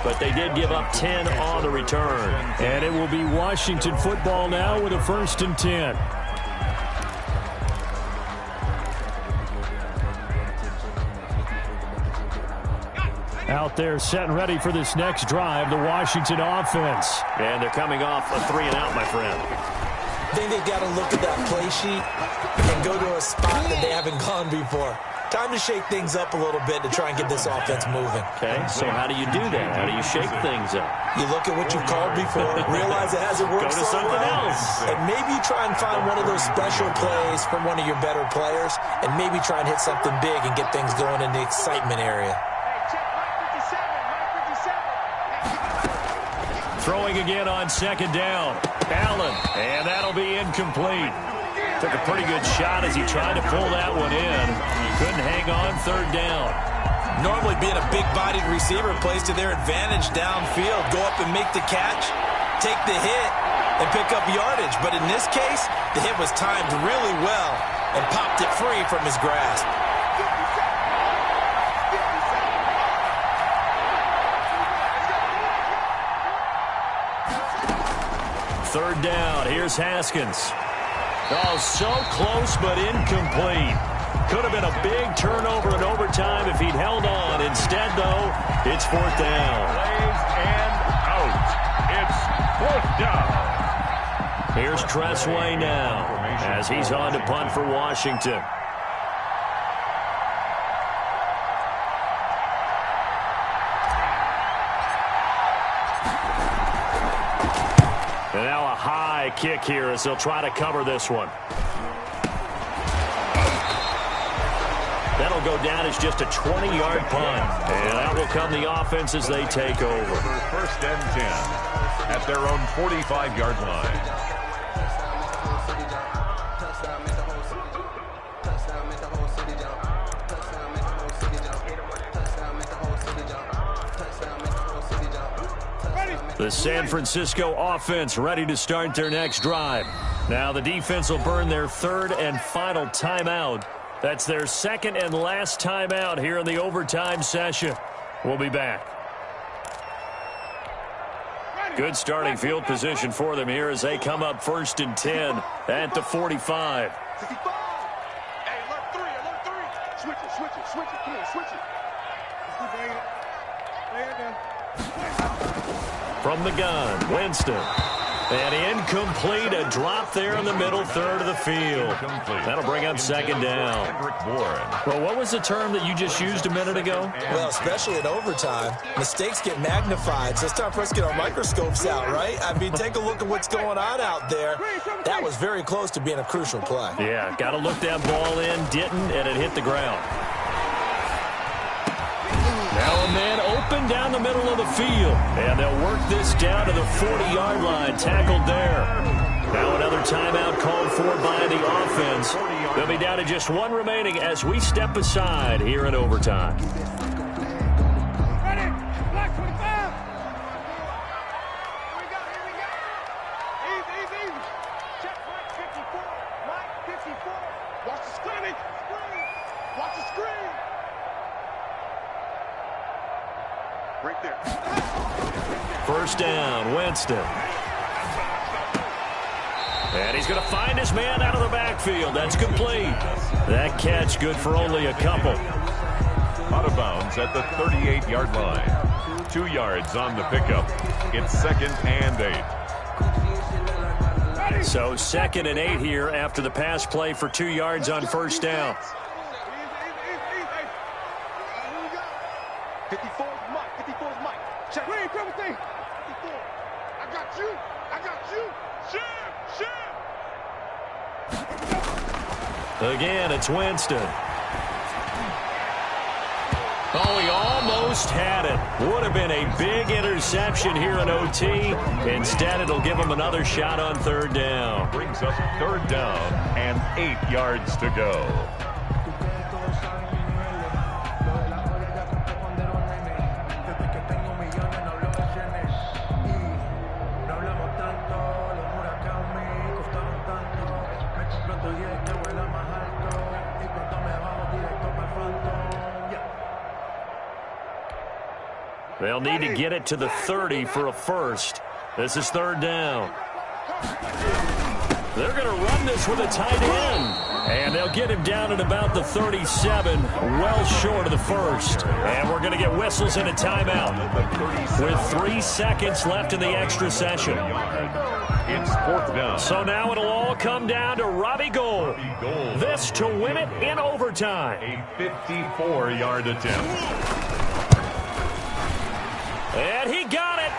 but they did give up 10 on the return. And it will be Washington football now with a 1st and 10. Out there set and ready for this next drive, the Washington offense. And they're coming off a 3-and-out, my friend. I think they've got to look at that play sheet and go to a spot that they haven't gone before. Time to shake things up a little bit to try and get this offense moving. Okay, so how do you do that? How do you shake things up? You look at what you've called before, realize it hasn't worked Go to something else. and maybe try and find one of those special plays from one of your better players, and maybe try and hit something big and get things going in the excitement area. Throwing again on second down. Allen, and that'll be incomplete. Took a pretty good shot as he tried to pull that one in. Couldn't hang on third down. Normally being a big-bodied receiver plays to their advantage downfield. Go up and make the catch, take the hit, and pick up yardage. But in this case, the hit was timed really well and popped it free from his grasp. Third down. Here's Haskins. Oh, so close but incomplete. Could have been a big turnover in overtime if he'd held on. Instead, though, it's 4th down. Plays and out. It's 4th down. Here's Tressway now as he's on to punt for Washington. And now a high kick here as they'll try to cover this one. That'll go down as just a 20-yard punt. And that will come the offense as they take over. First and 10 at their own 45-yard line. The San Francisco offense ready to start their next drive. Now the defense will burn their third and final timeout. That's their second and last timeout here in the overtime session. We'll be back. Good starting field position for them here as they come up first and 10 at the 45. 55. Hey, alert three. Switch it. Come on, switch it. Lay it down. From the gun, Winston. And incomplete, a drop there in the middle third of the field. That'll bring up second down. Well, what was the term that you just used a minute ago? Well, especially in overtime, mistakes get magnified, so it's time for us to get our microscopes out, right? I mean, take a look at what's going on out there. That was very close to being a crucial play. Yeah, got to look that ball in, didn't, and it hit the ground. Now a man open down the middle of the field. And they'll work this down to the 40-yard line. Tackled there. Now another timeout called for by the offense. They'll be down to just one remaining as we step aside here in overtime. Ready? Black 25. Here we go. Easy. Check Mike 54. Mike 54. Watch the screen. Watch the screen. Right there. First down, Winston. And he's going to find his man out of the backfield. That's complete. That catch good for only a couple. Out of bounds at the 38-yard line. 2 yards on the pickup. It's second and 8. So second and 8 here after the pass play for 2 yards on first down. 54 is Mike. Check. Green, come with me. 54. I got you. Shit. Again, it's Winston. Oh, he almost had it. Would have been a big interception here in OT. Instead, it'll give him another shot on third down. Brings up third down and 8 yards to go. They'll need to get it to the 30 for a first. This is third down. They're going to run this with a tight end. And they'll get him down at about the 37, well short of the first. And we're going to get whistles and a timeout with 3 seconds left in the extra session. It's fourth down. So now it'll all come down to Robbie Gould. This to win it in overtime. A 54-yard attempt. And he got it.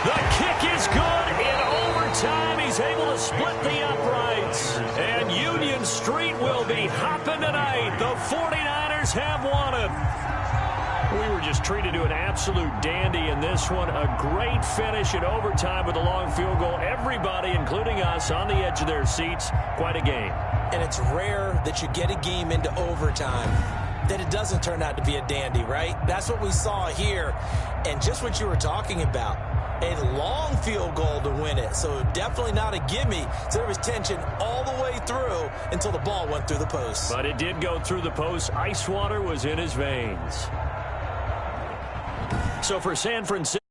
The kick is good in overtime. He's able to split the uprights. And Union Street will be hopping tonight. The 49ers have won it. We were just treated to an absolute dandy in this one. A great finish in overtime with a long field goal. Everybody, including us, on the edge of their seats. Quite a game. And it's rare that you get a game into overtime that it doesn't turn out to be a dandy, right? That's what we saw here. And just what you were talking about, a long field goal to win it. So definitely not a gimme. So there was tension all the way through until the ball went through the post. But it did go through the post. Ice water was in his veins. So for San Francisco.